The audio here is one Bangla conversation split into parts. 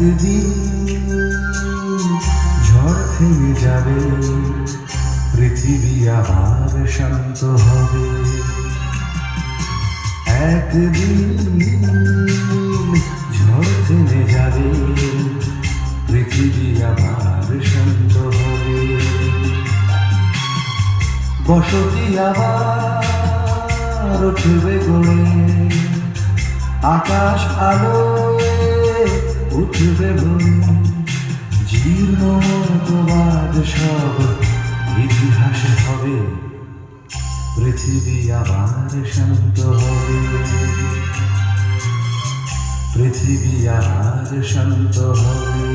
একদিন ঝড় থেমে যাবে, পৃথিবী আবার শান্ত হবে। একদিন ঝড় থেমে যাবে, পৃথিবী আবার শান্ত হবে। বসতি আবার উঠবে গলে, আকাশ আলোয় উঠবে বলে। জীর্ণ মতবাদ সব ইতিহাসে হবে, পৃথিবী আবার শান্ত হবে। পৃথিবী আবার শান্ত হবে।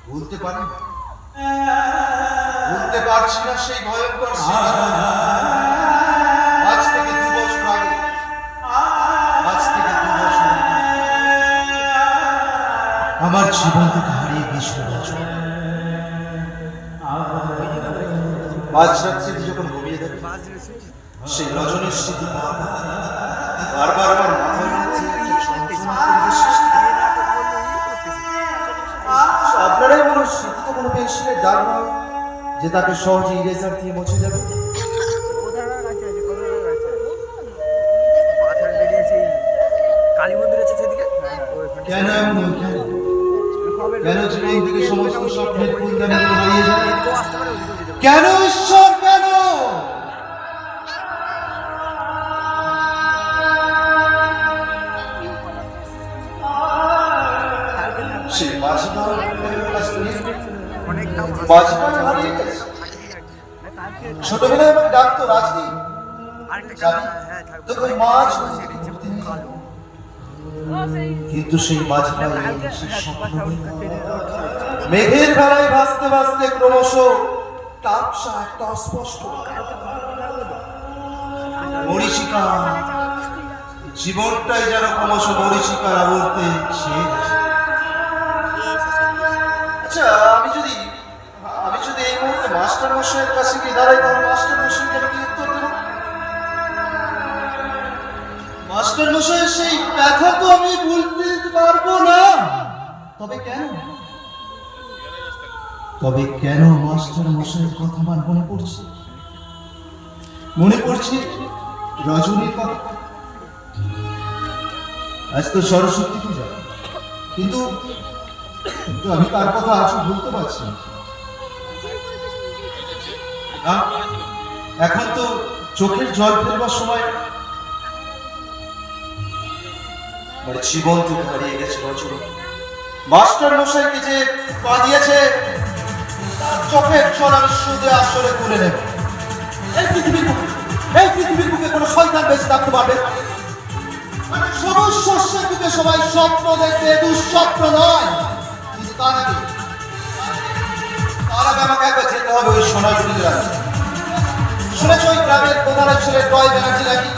বলতে পারি, বলতে পারছি না সেই ভয়ঙ্কর আজ থেকে 2 বছর আগে, আজ থেকে 2 বছর আগে আমার জীবন থেকে হারিয়ে গিয়েছিল রজনী। মাঝরাত্রি যখন ঘুমিয়ে যাবে, সেই রজনীর স্মৃতি বারবার আমার মাথার মধ্যে আপনারাই বলুন, স্মৃতি তো কোনো পেন্সিলের দাগ নয় যে তাকে সহজে ইরেজার দিয়ে মুছে যাবে। কেন এমন, কেন জীবন থেকে সমস্ত স্বপ্নের ফুলদানি হারিয়ে যায়? কেন ঈশ্বর, কেন? সেই ছোটবেলায় আমাকে ডাকতো রাজদীপ, তোকে মাছ কিন্তু সেই মাছ মেঘের বেলায় ভাসতে ভাসতে ক্রমশ টাপসা একটা অস্পষ্ট মরীচিকা, জীবনটাই যেন ক্রমশ মরীচিকার আবর্তে ছেয়ে গেছে। আচ্ছা, আমি যদি এই মুহূর্তে মাস্টার মশাইয়ের কাছে গিয়ে দাঁড়াই, তাহলে মাস্টার মশাই কেন কি উত্তর দেব? মাস্টার মশাইয়ের সেই ব্যথা তো আমি ভুলতে পারবো না। তবে কেন মাস্টার মশাইয়ের কথা আমার মনে পড়ছে রজনীর কথা। আজ তো সরস্বতী পূজা, কিন্তু আমি তার কথা আজও ভুলতে পারছি না। এখন তো চোখের জল ফেলবার সময়, মানে জীবন থেকে হারিয়ে গেছে রজনী। মাস্টার মশাইকে যে কাঁদিয়েছে, তার চোখের জল আমি সুদে আসরে তুলে নেব। এই পৃথিবীর বুকে কোনো শয়তান বেঁচে থাকতে পারবে? সবুজ শস্যের বুকে সবাই স্বপ্ন দেখবে, দুঃস্বপ্ন নয়। কিন্তু তার আগে আমাকে একবার যেতে হবে ওই সোনাঝুরি গ্রামে। শুনেছ ওই গ্রামের প্রধানের ছেলে টয় ব্যানার্জি নাকি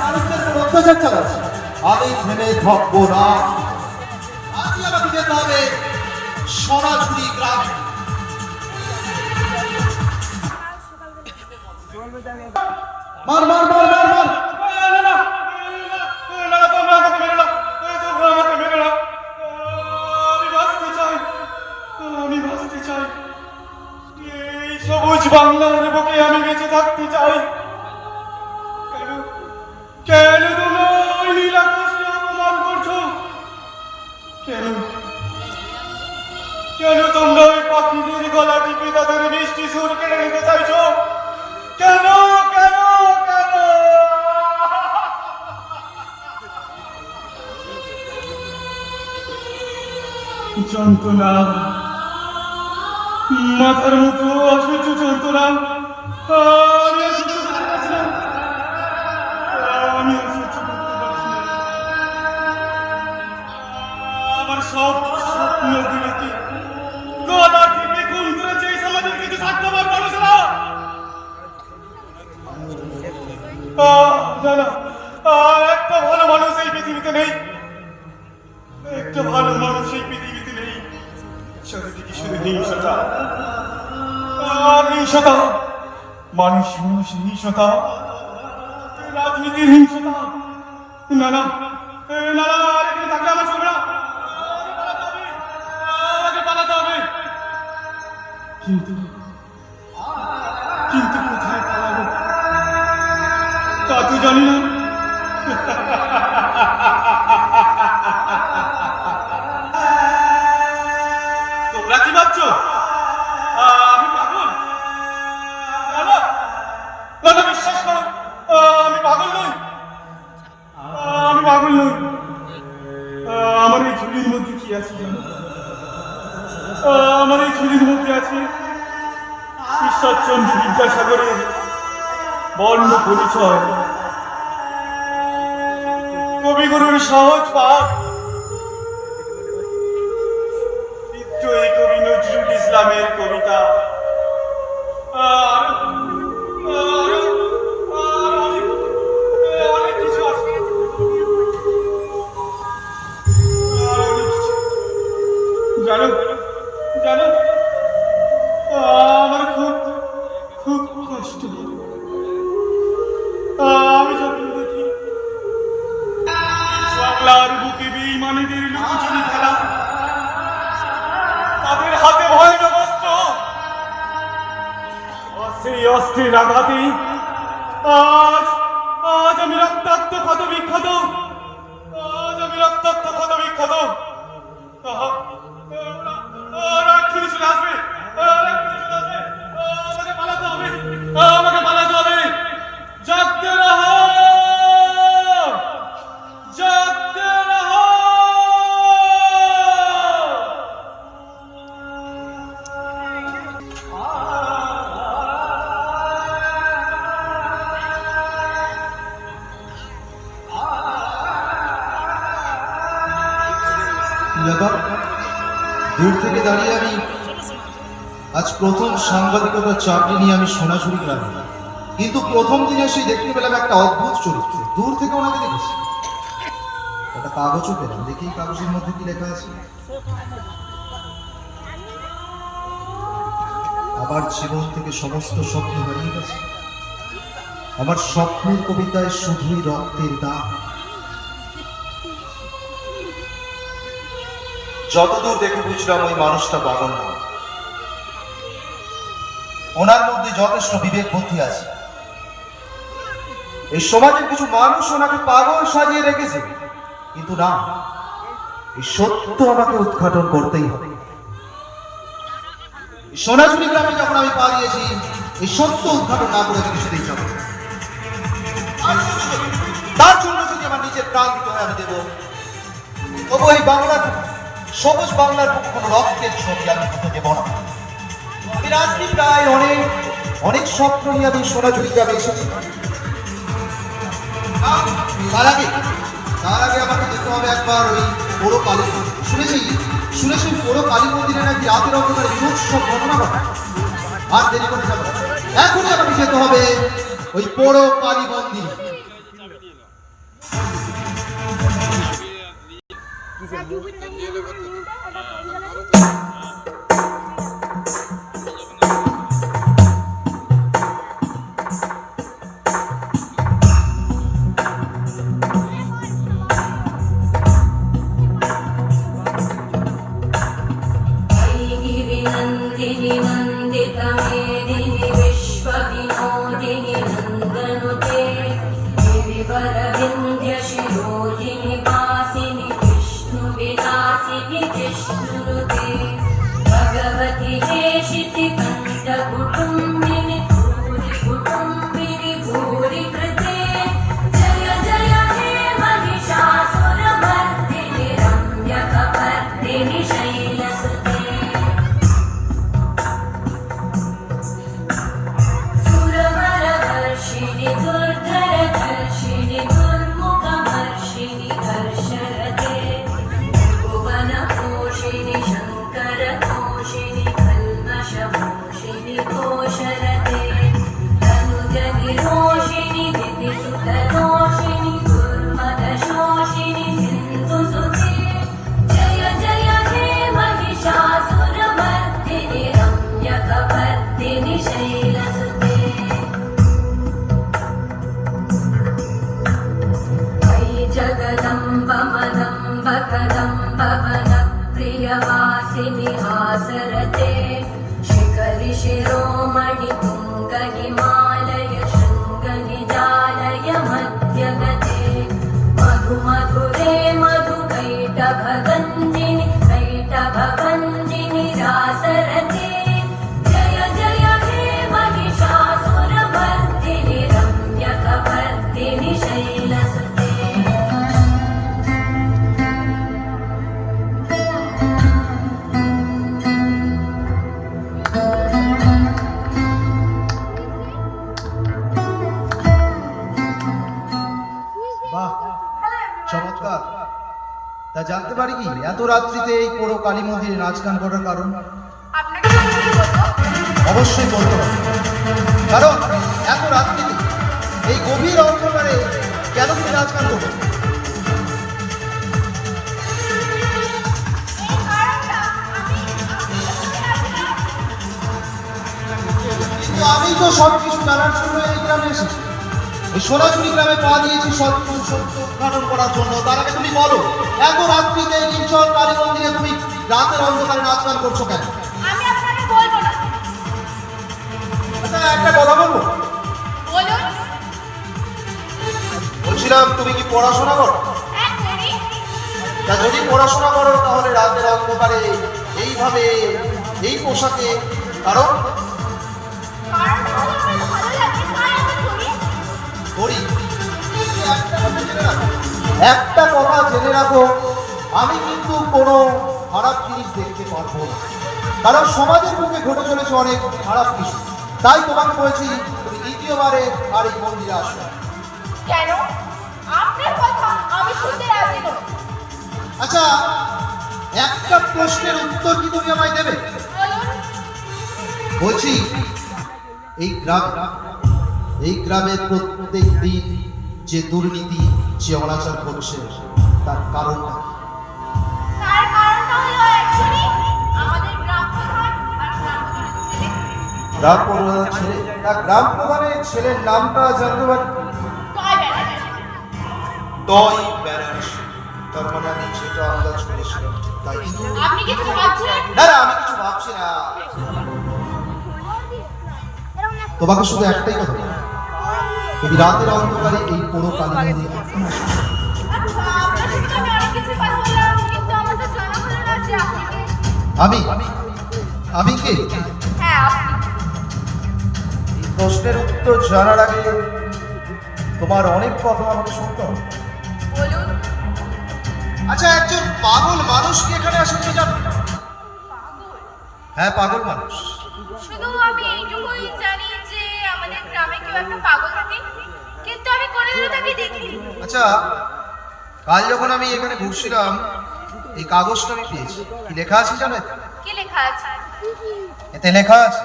মানুষদের উপর অত্যাচার চালাচ্ছে। আমি থেমে থাকবো না, আজই আমাকে যেতে হবে সোনাঝুরি গ্রামে। মার মার মার মার মার সবুজ বাংলার বুকে আমি বেঁচে থাকতে চাই। কেন তোমরা ওই নীল আকাশকে অপমান করছো? কেন তোমরা ওই পাখিদের গলা টিপে তাদের মিষ্টি সুর কেড়ে নিতে চাইছো? কেন কেন কেন? যন্ত্রণা, মাথার মতো অসহ্য যন্ত্রণা। আমি অসহ্য করতে পারছি না, আমি অসহ্য করতে পারছি না। আমার সব নদীকে গলা টিপে খুন করেছে এই সমাজের কিছু স্বার্থপর মানুষেরা। না না, একটা ভালো মানুষ এই পৃথিবীতে নেই, একটা ভালো মানুষ এই পৃথিবীতে নেই। চারিদিকে শুধু হিংসতা আর হিংসতা, মানুষ মানুষের হিংসতা, রাজনীতির হিংসতা। না না না না, আর এখানে থাকলে আমার চলবে না, আমাকে পালাতে হবে। কিন্তু কিন্তু কোথায় পালাবো তা তো জানি না। তোমরা কি ভাবছো আমি পাগল? না না না না, বিশ্বাস করো, আমি পাগল নই, আমি পাগল নই। আমার এই ঝুলির মধ্যে কি আছে জানো? আমার এই ঝুলির মধ্যে আছে ঈশ্বরচন্দ্র বিদ্যাসাগরের বর্ণ পরিচয়, কবিগুরুর সহজ পাঠ, বিদ্রোহী কবি নজরুল ইসলামের কবিতা, আর অনেক কিছু আছে। জানো জানো, আমার খুব খুব কষ্ট হয় আমি যখন দেখি বাংলার বুকে বেঈমানিদের লুকোচুরি খেলা, তাদের হাতে ভয়ানক অস্ত্র, সেই অস্ত্রের আঘাতে আজ আজ আমি রক্তাক্ত ক্ষত বিক্ষত, আজ আমি রক্তাক্ত ক্ষত বিক্ষত। রাক্ষিণী চলে আসবে, রাক্ষিণী চলে আসবে, আমাকে পালাতে হবে, আমাকে পালাতে হবে। জাগতে রহো, জাগতে রহো। ব্যাপার, দূর থেকে দাঁড়িয়ে আমি আজ প্রথম সাংবাদিকতার চাকরি নিয়ে আমি সোনাঝুরি গ্রামে, কিন্তু প্রথম দিনে এসে দেখতে পেলাম একটা অদ্ভুত চরিত্র। দূর থেকে ওনাকে দেখেছি, একটা কাগজও পেলাম, দেখি কাগজের মধ্যে কি লেখা আছে। আমার জীবন থেকে সমস্ত স্বপ্ন হারিয়ে গেছে, আমার স্বপ্নের কবিতায় শুধুই রক্তের দাগ। যতদূর দেখে বুঝলাম ওই মানুষটা পাগল না, ওনার মধ্যে যথেষ্ট বিবেক বুদ্ধি আছে। এই সমাজের কিছু মানুষ ওনাকে পাগল সাজিয়ে রেখেছে, কিন্তু না, এই সত্য আমাকে উদ্ঘাটন করতেই হবে। সোনাঝুরি গ্রামে যখন আমি পা দিয়েছি, এই সত্য উদ্ঘাটন না করে আমি কিছুতেই যাব না। তার জন্য যদি আমার নিজের প্রাণ দিতে হয় আমি দেব, তবু এই বাংলার সবুজ বাংলার কোনো রক্তের ছবি আমি হতে দেব না। আমি রাজনীতি প্রায় অনেক অনেক স্বপ্ন নিয়ে আমি সোনাঝুরি গ্রামে এসেছি। তার আগে আমাকে যেতে হবে একবার ওই বড় কালী মন্দির। শুনেছি বড় কালী মন্দিরে নাকি রাতের অন্ধকারে বিভৎস সব ঘটনা ঘটে। আর দেরি করতে হবে, এখনই আমাকে যেতে হবে ওই বড় কালী মন্দির। नंदिनी नंदिता मेदिनी विश्वविनोदिनी नंदनुते गिरिवर विंध्य शिरोधिनी वासिनी विष्णु विलासिनी जिष्णुनुते भगवती हेशिति कंठ कुटुंबिनी भूरि कुटुंबिनी भूरि कृते जय जय हे महिषासुरमर्दिनि रम्यकपर्दिनि शैलसुते सुरवरवर्षिणि दुर्धरधर्षिणि दुर्मुखमर्षिणि हर्षरते भुवनपोषिणि भगञ्जिनि सैटभभञ्जिनि रासरते जय जय हे महिषासुरमर्दिनि रम्यकपर्दिनि शैलसुते বাহ, চমৎকার। তা জানতে পারি কি এত রাত্রিতে এই পুরো কালী মন্দিরে নাচ গান করার কারণ? আপনাকে সত্যি বলবো? অবশ্যই বলতে হবে, কারণ এত রাত্রিতে এই গভীর অন্ধকারে কেন তুমি নাচ গান করবে? এই কারণটা কিন্তু আমি তো সব কিছু জানার জন্য এই গ্রামে এসেছি, এই সোনাঝুরি গ্রামে পা দিয়েছি সত্য সত্য উদ্ঘাটন করার জন্য। তার আগে তুমি বলো, এত রাত্রিতে এই নির্জন কালী মন্দিরে তুমি রাতের অন্ধকারে নাচ গান করছো কেন? আমি আপনাকে বলবো না। আচ্ছা, একটা কথা বলবো? বলুন। বলছিলাম তুমি কি পড়াশোনা করো? হ্যাঁ করি। তা যদি পড়াশোনা করো তাহলে রাতের অন্ধকারে এইভাবে এই পোশাকে, কারণ কারণটা হলো আমার ভালো লাগে তাই আমি করি। করি। একটা কথা জেনে রাখো, আমি কিন্তু কোনো খারাপ জিনিস দেখতে পারবো না, কারণ সমাজের মুখে ঘটে চলেছে অনেক খারাপ কিছু। তাই তোমাকে বলছি তুমি দ্বিতীয়বারে আর এই মন্দিরে আসো। কেন? আপনার কথা আমি শুনতে রাজি নই। আচ্ছা, একটা প্রশ্নের উত্তর কি তুমি আমায় দেবে? বলুন। বলছি এই গ্রামের প্রত্যেক দিন যে দুর্নীতি, যে অনাচার ঘটছে তার কারণ কি? তার কারণটা হলো একজনই, আমাদের গ্রাম প্রধান আর গ্রাম প্রধানের ছেলে। গ্রাম প্রধানের ছেলে? তা গ্রাম প্রধানের ছেলের নামটা জানতে পারি? টয় ব্যানার্জি। টয় ব্যানার্জি। তার মানে আমি যেটা আন্দাজ করেছিলাম ঠিক তাই। আপনি কিছু ভাবছেন? না না, আমি কিছু ভাবছি না। তোমাকে শুধু একটাই কথা বলবো, তুমি রাতের অন্ধকারে এই পুরো কালী মন্দিরে এখন আসো। আচ্ছা, আপনার সাথে তো আমি অনেক কিছু কথা বললাম, কিন্তু আমার তো জানা হলো না যে আপনি কে। আমি কে? হ্যাঁ আপনি। এই প্রশ্নের উত্তর জানার আগে তোমার অনেক কথা আমাকে শুনতে হবে। বলুন। আচ্ছা, একজন পাগল মানুষ কি এখানে আসে তুমি জানো? পাগল? হ্যাঁ, পাগল মানুষ। শুধু আমি এইটুকুই জানি যে আমাদের গ্রামে কেউ একটা পাগল থাকে, কিন্তু আমি কোনোদিনও তাকে দেখিনি। আচ্ছা, কাল যখন আমি এখানে ঘুরছিলাম এই কাগজটা আমি পেয়েছি। কি লেখা আছে জানো এতে? কি লেখা আছে? এতে লেখা আছে,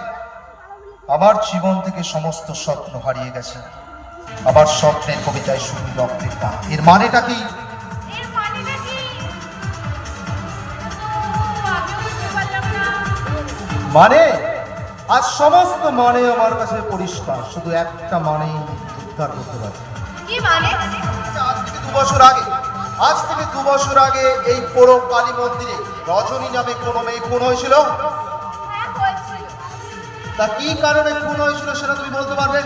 আমার জীবন থেকে সমস্ত স্বপ্ন হারিয়ে গেছে, আমার স্বপ্নের কবিতায় শুধু রক্তের দাগ। এর মানেটা কি? এর মানেটা কি? তো আমিও বুঝতে পারলাম না। মানে আজ সমস্ত মানে আমার কাছে পরিষ্কার, শুধু একটা মানেই উদ্ধার করতে পারে। কি মানে? আজ থেকে দু বছর আগে এই পুরো কালী মন্দিরে রজনী নামে কোনো মেয়ে খুন হয়েছিল। হ্যাঁ হয়েছিল। তা কি কারণে খুন হয়েছিল সেটা তুমি বলতে পারবে?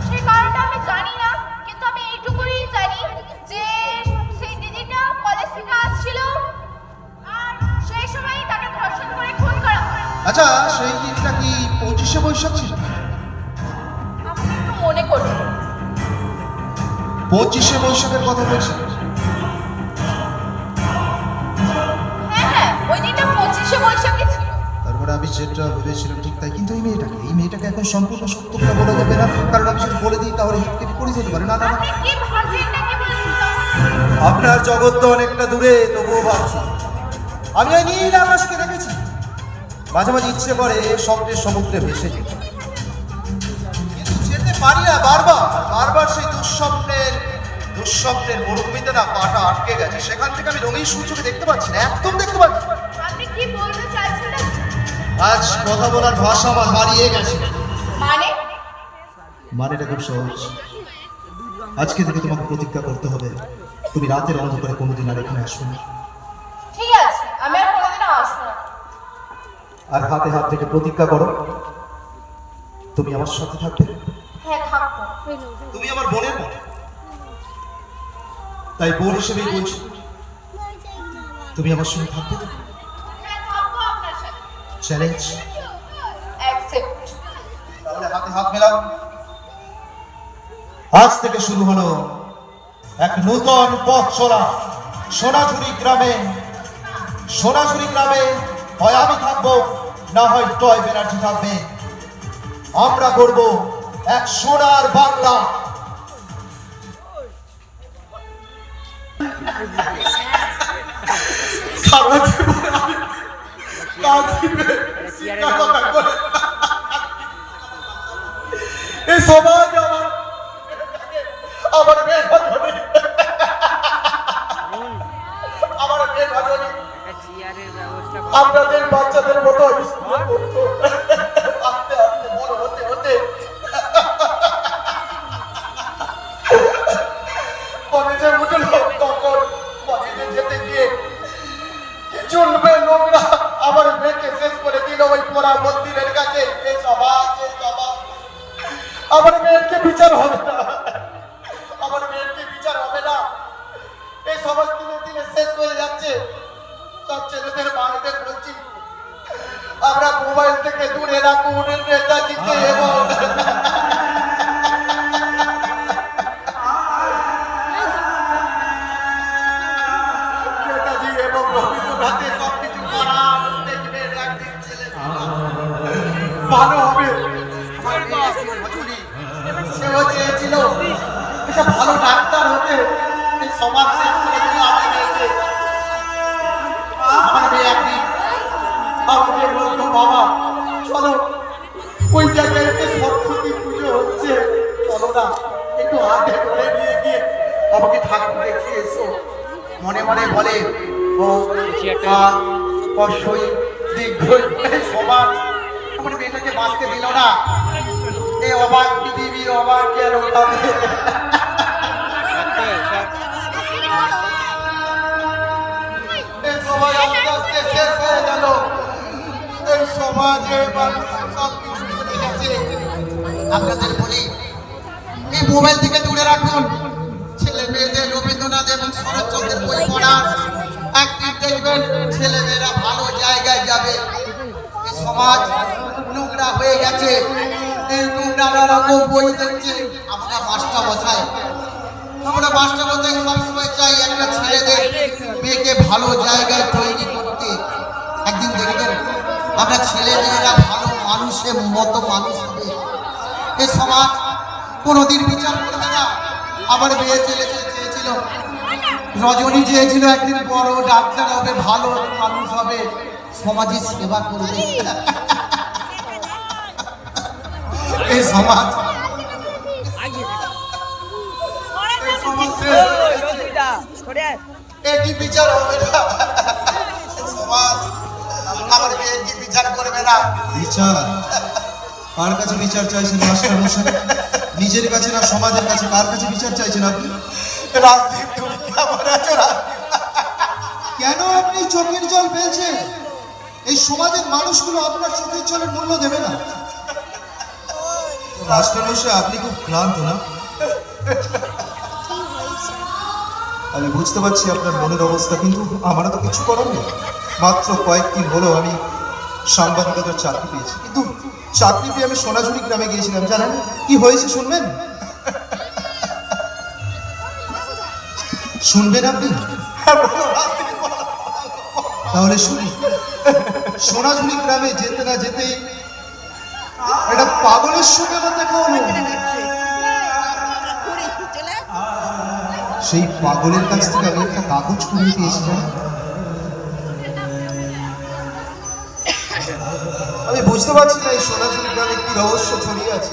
সেই কারণটা আমি জানি না, কিন্তু আমি এইটুকুই জানি যে সেই দিদিটা কলেজ থেকে আসছিল আর সেই সময় তাকে ধর্ষণ করে খুন করা হয়। আচ্ছা, সেই দিনটা কি 25শে বৈশাখ ছিল? আপনি একটু মনে করুন। 25শে বৈশাখের কথা বলছি। হ্যাঁ, ওই দিনটা 25শে বৈশাখে ছিল। তারপরে আমি যেটা ভেবেছিলাম ঠিক তাই, কিন্তু এই মেয়েটাকে এখন সম্পূর্ণ সত্য করে বলা যাবে না, কারণ আমি যদি বলে দিই তাহলে হিটকেটে পড়ে যেতে পারে। না না না, আপনি কি ভাবছেন না কি বলছেন? আপনার জগৎ তো অনেকটা দূরে, তবুও ভাবছি। আমি ওই নীল আকাশকে দেখেছি, মাঝে মাঝে ইচ্ছে করে স্বপ্নের সমুদ্রে ভেসে যেতে, কিন্তু যেতে পারি না। বারবার সেই দুঃস্বপ্নের মরুভূমিতে না পাটা আটকে গেছে। সেখান থেকে আমি রঙিন সূর্যকে দেখতে পাচ্ছি না, একদম দেখতে পাচ্ছি না। আপনি কি বলতে চাইছেন? আজ কথা বলার ভাষা আমার হারিয়ে গেছে। মানেটা খুব সহজ, আজকে থেকে তোমাকে প্রতিজ্ঞা করতে হবে তুমি রাতের অন্ধকারে কোনোদিন আর এখানে আসবে না। ঠিক আছে, আমি আর কোনোদিনও আসবো না। আর হাতে হাত থেকে প্রতিজ্ঞা করো তুমি আমার সাথে থাকবে। হ্যাঁ থাকবো। তুমি আমার বোনের মতো, তাই বোন হিসেবেই বলছি তুমি আমার সঙ্গে থাকবে তো? হ্যাঁ, থাকবো আপনার সাথে। চ্যালেঞ্জ। Accept. তাহলে হাতে হাত মেলাও। আজ থেকে শুরু হলো এক নূতন পথ চলা সোনাঝুরি গ্রামে। সোনাঝুরি গ্রামে হয় আমি থাকবো, না হয় টয় ব্যানার্জি থাকবে। আমরা করব এক সোনার বাংলা। সারা জীবন আমি কাঁদিবে শিক্ষকতা করে। এই সমাজ আমার মেয়ে ভাজনি, আমার মেয়ে ভাজনি আপনাদের বাচ্চাদের মতো স্কুলে পড়তো। আস্তে আস্তে বড় হতে হতে কলেজে উঠলো। তখন কলেজে যেতে গিয়ে কিছু লোকরা আমার মেয়েকে শেষ করে দিল ওই পোড়া মন্দিরের কাছে। এই সমাজ, এই সমাজ, আমার মেয়েকে বিচার হবে না, আমার মেয়েকে বিচার হবে না। এই সমাজ দিনে দিনে শেষ হয়ে যাচ্ছে। সব ছেলেদের মায়েদের বলছি, আমরা মোবাইল থেকে দূরে রাখুন নেতাজিকে এবং নেতাজি এবং রবীন্দ্রনাথের সবকিছু করান। দেখবেন একদিন ছেলে ভালো হবে। আমার মেয়ে ভজনী, সেও চেয়েছিল একটা ভালো ডাক্তার হতে। এই সমাজ শেষ করে দিল আমার মেয়েকে। আমার মেয়ে একদিন আমাকে বলতো, বাবা চলো ওই জায়গায় সরস্বতী পুজো হচ্ছে, চলো না একটু হাতে ধরে নিয়ে গিয়ে আমাকে ঠাকুর দেখিয়ে এসো। মনে মনে বলে, ও কষ্টই দীর্ঘই সমাজ আমার মেয়েটাকে বাঁচতে দিল না। এই অবাক পৃথিবী, অবাক কেন হবে। এই সমাজ আস্তে আস্তে শেষ হয়ে গেল। এই সমাজে মানুষ সব কিছু ভুলে গেছে। আপনাদের বলি, এই মোবাইল থেকে দূরে রাখুন। ছেলে মেয়েদের রবীন্দ্রনাথ এবং শরৎচন্দ্রের বই পড়ান। একদিন দেখবেন ছেলে মেয়েরা ভালো জায়গায় যাবে। এই সমাজ নোংরা হয়ে গেছে। এই নোংরা রকম বই দেখছে। আমরা মাস্টার মশাই সবসময় চাই একটা ছেলেদের মেয়েকে ভালো জায়গায় তৈরি করতে। একদিন দেখবেন আমরা ছেলে মেয়েরা ভালো মানুষের মতো মানুষ হবে। এই সমাজ কোনোদিন বিচার করবে না। আমার মেয়ে চেয়েছিল, রজনী চেয়েছিল একদিন বড় ডাক্তার হবে, ভালো মানুষ হবে, সমাজের সেবা করবে। এই সমাজ একই বিচার হবে না। সমাজ আমার মেয়ে কি বিচার করবে না। বিচার কার কাছে বিচার চাইছেন মাস্টার মশাই? নিজের কাছে না সমাজের কাছে? কার কাছে বিচার চাইছেন আপনি? রাজদীপ, তুমি কেমন আছো রাজদীপ? কেন আপনি চোখের জল ফেলছেন? এই সমাজের মানুষগুলো আপনার চোখের জলের মূল্য দেবে না। মাস্টার মশাই, আপনি খুব ক্লান্ত না? আমি বুঝতে পারছি আপনার মনের অবস্থা, কিন্তু আমারও তো কিছু করার নেই। মাত্র কয়েকদিন হলো আমি সাংবাদিকতার চাকরি পেয়েছি, কিন্তু চাকরি পেয়ে আমি সোনাঝুরি গ্রামে গিয়েছিলাম। জানেন কি হয়েছে? শুনবেন? শুনবেন আপনি? তাহলে শুনি। সোনাঝুরি গ্রামে যেতে না যেতেই একটা পাগলের সঙ্গে আমার দেখা হলো। সেই পাগলের কাছ থেকে আমি একটা কাগজ কুড়িয়ে পেয়েছিলাম। আমি বুঝতে পারছি না এই সোনাঝুরি গ্রামে কি রহস্য ছড়িয়ে আছে।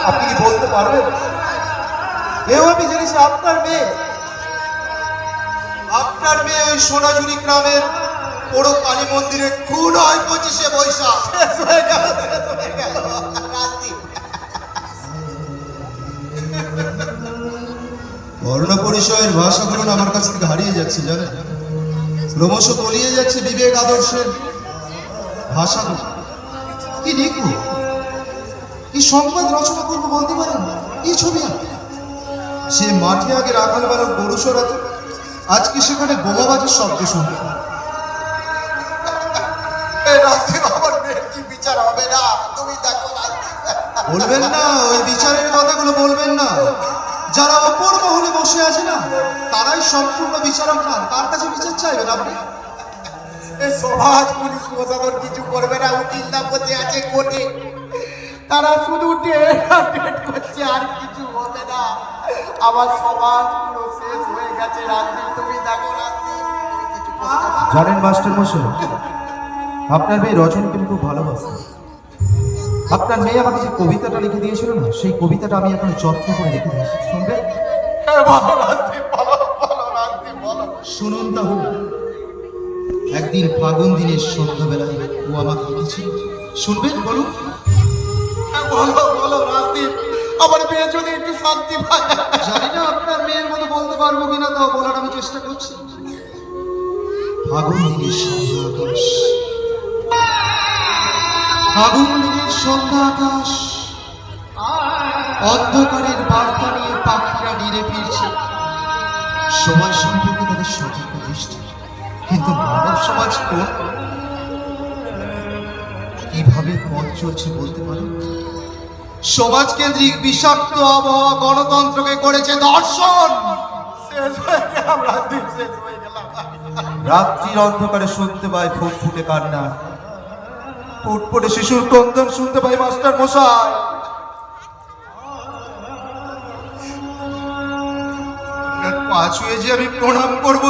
আপনি কি বলতে পারবেন? এও আমি জানিস আপনার মেয়ে ওই সোনাঝুরি গ্রামের বড় কালী মন্দিরে খুন হয় 25শে বৈশাখ। বর্ণ পরিচয়ের ভাষাগুলো আমার কাছ থেকে হারিয়ে যাচ্ছে, জানেন? ক্রমশ তলিয়ে যাচ্ছে বিবেক আদর্শের ভাষাগুলো। কি লিখবো, কি সংবাদ রচনা করবো বলতে পারেন? কি ছবি আঁকবো? সে মাঠে আগে রাখাল বালক গরু সরাতো, আজকে সেখানে বোমাবাজির শব্দ শুনতে পেলাম। আমার মেয়ের কি বিচার হবে না? তুমি দেখো বলবেন না, ওই বিচারের কথাগুলো বলবেন না। যারা অপর মহলে বসে আছে না, তারাই সম্পূর্ণ বিচারক খান। কার কাছে বিচার চাইবেন আপনি? এই সমাজ পুলিশ প্রশাসন কিছু করবে না, উকিল না করতে আছে কোর্টে। তারা শুধু ডেট করছে, আর কিছু হবে না। আমার সমাজ পুরো শেষ হয়ে গেছে। রাজনীতি তুমি দেখো, রাজনীতি কিছু করতে পারবে না। জানেন মাস্টার মশাই, আপনার মেয়ে রজনীকে আমি খুব ভালোবাসি। আপনার মেয়ে আমাকে যে কবিতাটা লিখে দিয়েছিল না, সেই কবিতাটা আমি এখন যত্ন করে রেখে দিয়েছি। শুনবেন? বলো রাজনীতি, বলো বলো রাজনীতি, বলো। শুনুন তাহলে। একদিন ফাগুন দিনের সন্ধ্যাবেলায় ও আমাকে লিখেছিল। শুনবেন? বলুন। বলো বলো রাজনীতি, আমার মেয়ে যদি একটু শান্তি পায়। জানি না আপনার মেয়ের মতো বলতে পারবো কিনা, তাও বলার আমি চেষ্টা করছি। ফাগুন দিনের সন্ধ্যা আকাশ, ফাগুন দিনের সন্ধ্যা আকাশ, অন্ধকারের বার্তা নিয়ে পাখিরা নিরে ফিরছে। সমাজ সম্পর্কে তাদের সতর্ক দৃষ্টি, কিন্তু মানব সমাজ কোন কিভাবে পথ চলছে বলতে পারে? সমাজ কেন্দ্রিক বিষাক্ত আবহাওয়া গণতন্ত্রকে করেছে দর্শন। শেষ হয়ে গেলাম রাজনীতি, শেষ হয়ে গেলাম। রাত্রির অন্ধকারে শুনতে পাই ফুটফুটে কান্না, ফুটফুটে শিশুর ক্রন্দন শুনতে পাই মাস্টার মশাই। পা ছুঁয়ে যে আমি প্রণাম করব,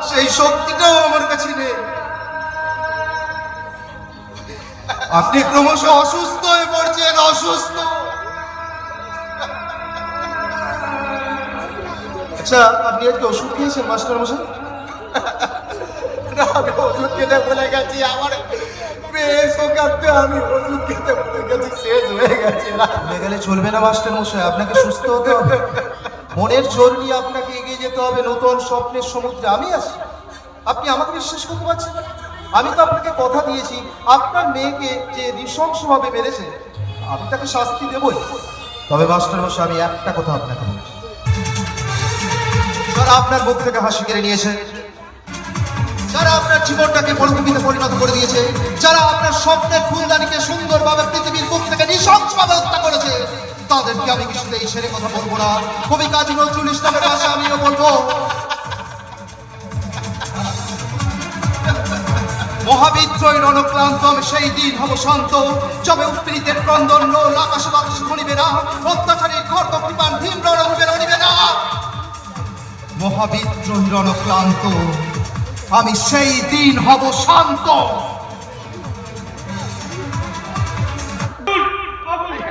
সেই শক্তিটাও আমার কাছে নেই। আপনি ক্রমশ অসুস্থ হয়ে পড়ছেন, অসুস্থ। আচ্ছা, আপনি আজকে ওষুধ খেয়েছেন মাস্টার মশাই? আমি ওষুধ খেতে ভুলে গেছি। আমার মেয়ে শোকাতে আমি ওষুধ খেতে ভুলে গেছি, শেষ হয়ে গেছে। ভুলে গেলে চলবে না মাস্টার মশাই, আপনাকে সুস্থ হতে হবে। মনের জোর নিয়ে আপনাকে এগিয়ে যেতে হবে নতুন স্বপ্নের সমুদ্রে। আমি আছি, আপনি আমাকে বিশ্বাস করতে পারছেন না? আমি তো আপনাকে কথা দিয়েছি, আপনার মেয়েকে যে নৃশংসভাবে মেরেছে আমি তাকে শাস্তি দেবই। তবে মাস্টার মশাই, আমি একটা কথা আপনাকে বলছি, যারা আপনার মুখ থেকে হাসি কেড়ে নিয়েছে, যারা আপনার জীবনটাকে মরুভূমিতে পরিণত করে দিয়েছে, যারা আপনার স্বপ্নের ফুলদানিকে সুন্দরভাবে পৃথিবীর বুক থেকে নৃশংসভাবে হত্যা করেছে, তাদেরকে আমি কিছুতেই ছেড়ে কথা বলবো না। কবি কাজী নজরুল ইসলামের ভাষা আমিও বলবো, মহাবিদ্রোহী রণক্লান্ত আমি সেই দিন হব শান্ত, যবে উৎপীড়িতের ক্রন্দন রোল আকাশে বাতাসে ধ্বনিবে না, অত্যাচারীর খড়গ কৃপান ভীম রণরূপে রণিবে না। মহাবিদ্রোহী রণক্লান্ত আমি সেই দিন হব শান্ত।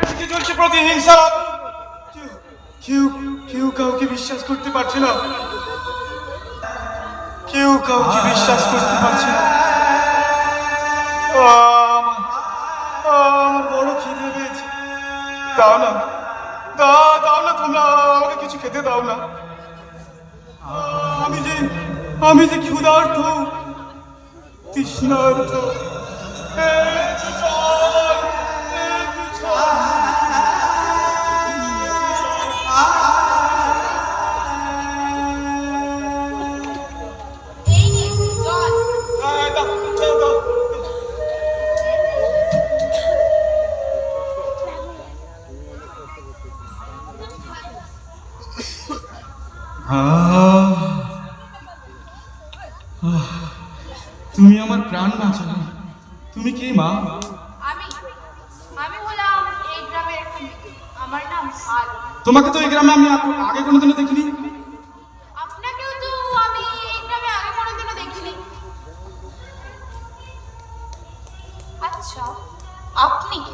আজকে চলছে প্রতিহিংসা। কেউ কেউ কাউকে বিশ্বাস করতে পারছে না, কেউ কাউকে বিশ্বাস করতে পারছে না। আমার বড় খিদে পেয়েছে, দাও না, দাও না, তোমরা আমাকে কিছু খেতে দাও না। আমি যে ক্ষুধার্ত, তৃষ্ণার্ত। এই নিন জল। তুমি আমার প্রাণ বাঁচালে। তুমি কে মা? আমি আমি হলাম এই গ্রামের একটা মেয়ে। আমার নাম আল। তোমাকে তো এই গ্রামে আমি আগে কোনোদিনও দেখিনি। আপনাকেও তো আমি এই গ্রামে আগে কোনোদিনও দেখিনি। আচ্ছা, আপনি কি?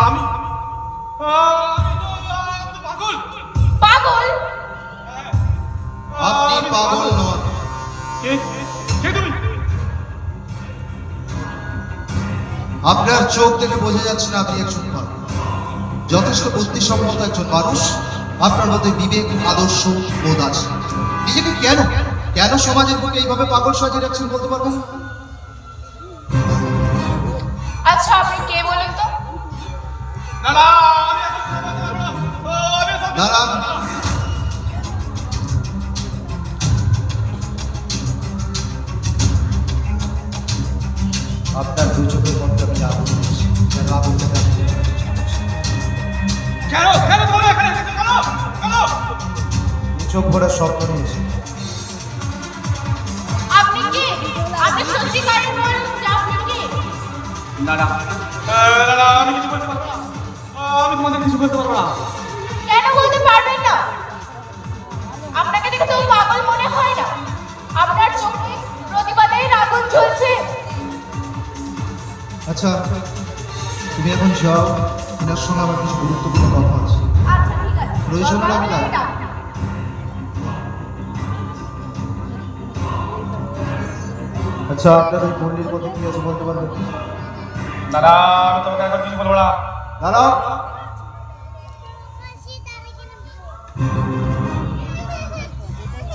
আমি তো পাগল। পাগল? আপনি পাগল নন। কে তুমি? আপনার চোখ দেখে বোঝা যাচ্ছে না আপনি একজন পাগল। যথেষ্ট বুদ্ধিসম্পন্ন একজন মানুষ, আপনার মধ্যে বিবেক, আদর্শ, বোধ আছে। নিজেকে কেন কেন সমাজের বুকে এইভাবে পাগল সাজিয়ে রাখছেন বলতে পারবেন? আচ্ছা, আপনি কে বলেন তো? না না, না না, আপনার দুই চোখের মধ্যে আমি আগুন দিয়েছি, যেন আগুনটাকে আপনি কেন কেন তোমরা এখানে এসেছো? কেন কেন? দু চোখ ভরা স্বপ্ন নিয়েছি। আপনি কি? আপনি সত্যিকারের বলুন যে আপনি কি? না না আমি কিছু বলতে পারবো না। আমি তোমাদের কিছু বলতে পারবো না। কেন বলতে পারবেন না? আপনাকে দেখে তো পাগল মনে হয় না। আপনার চোখে প্রতিবাদের আগুন জ্বলছে। আচ্ছা, তুমি এখন যাও, এনার সঙ্গে আমার কিছু গুরুত্বপূর্ণ কথা আছে। আচ্ছা ঠিক আছে। প্রয়োজন হলে আমি দরকার ডাকবো। হলে আচ্ছা, আপনার ওই পল্লীর কথা কি আছে বলতে পারবেন? দাদা আমি তোমাকে এখন কিছু বলবো না। দাঁড়াও।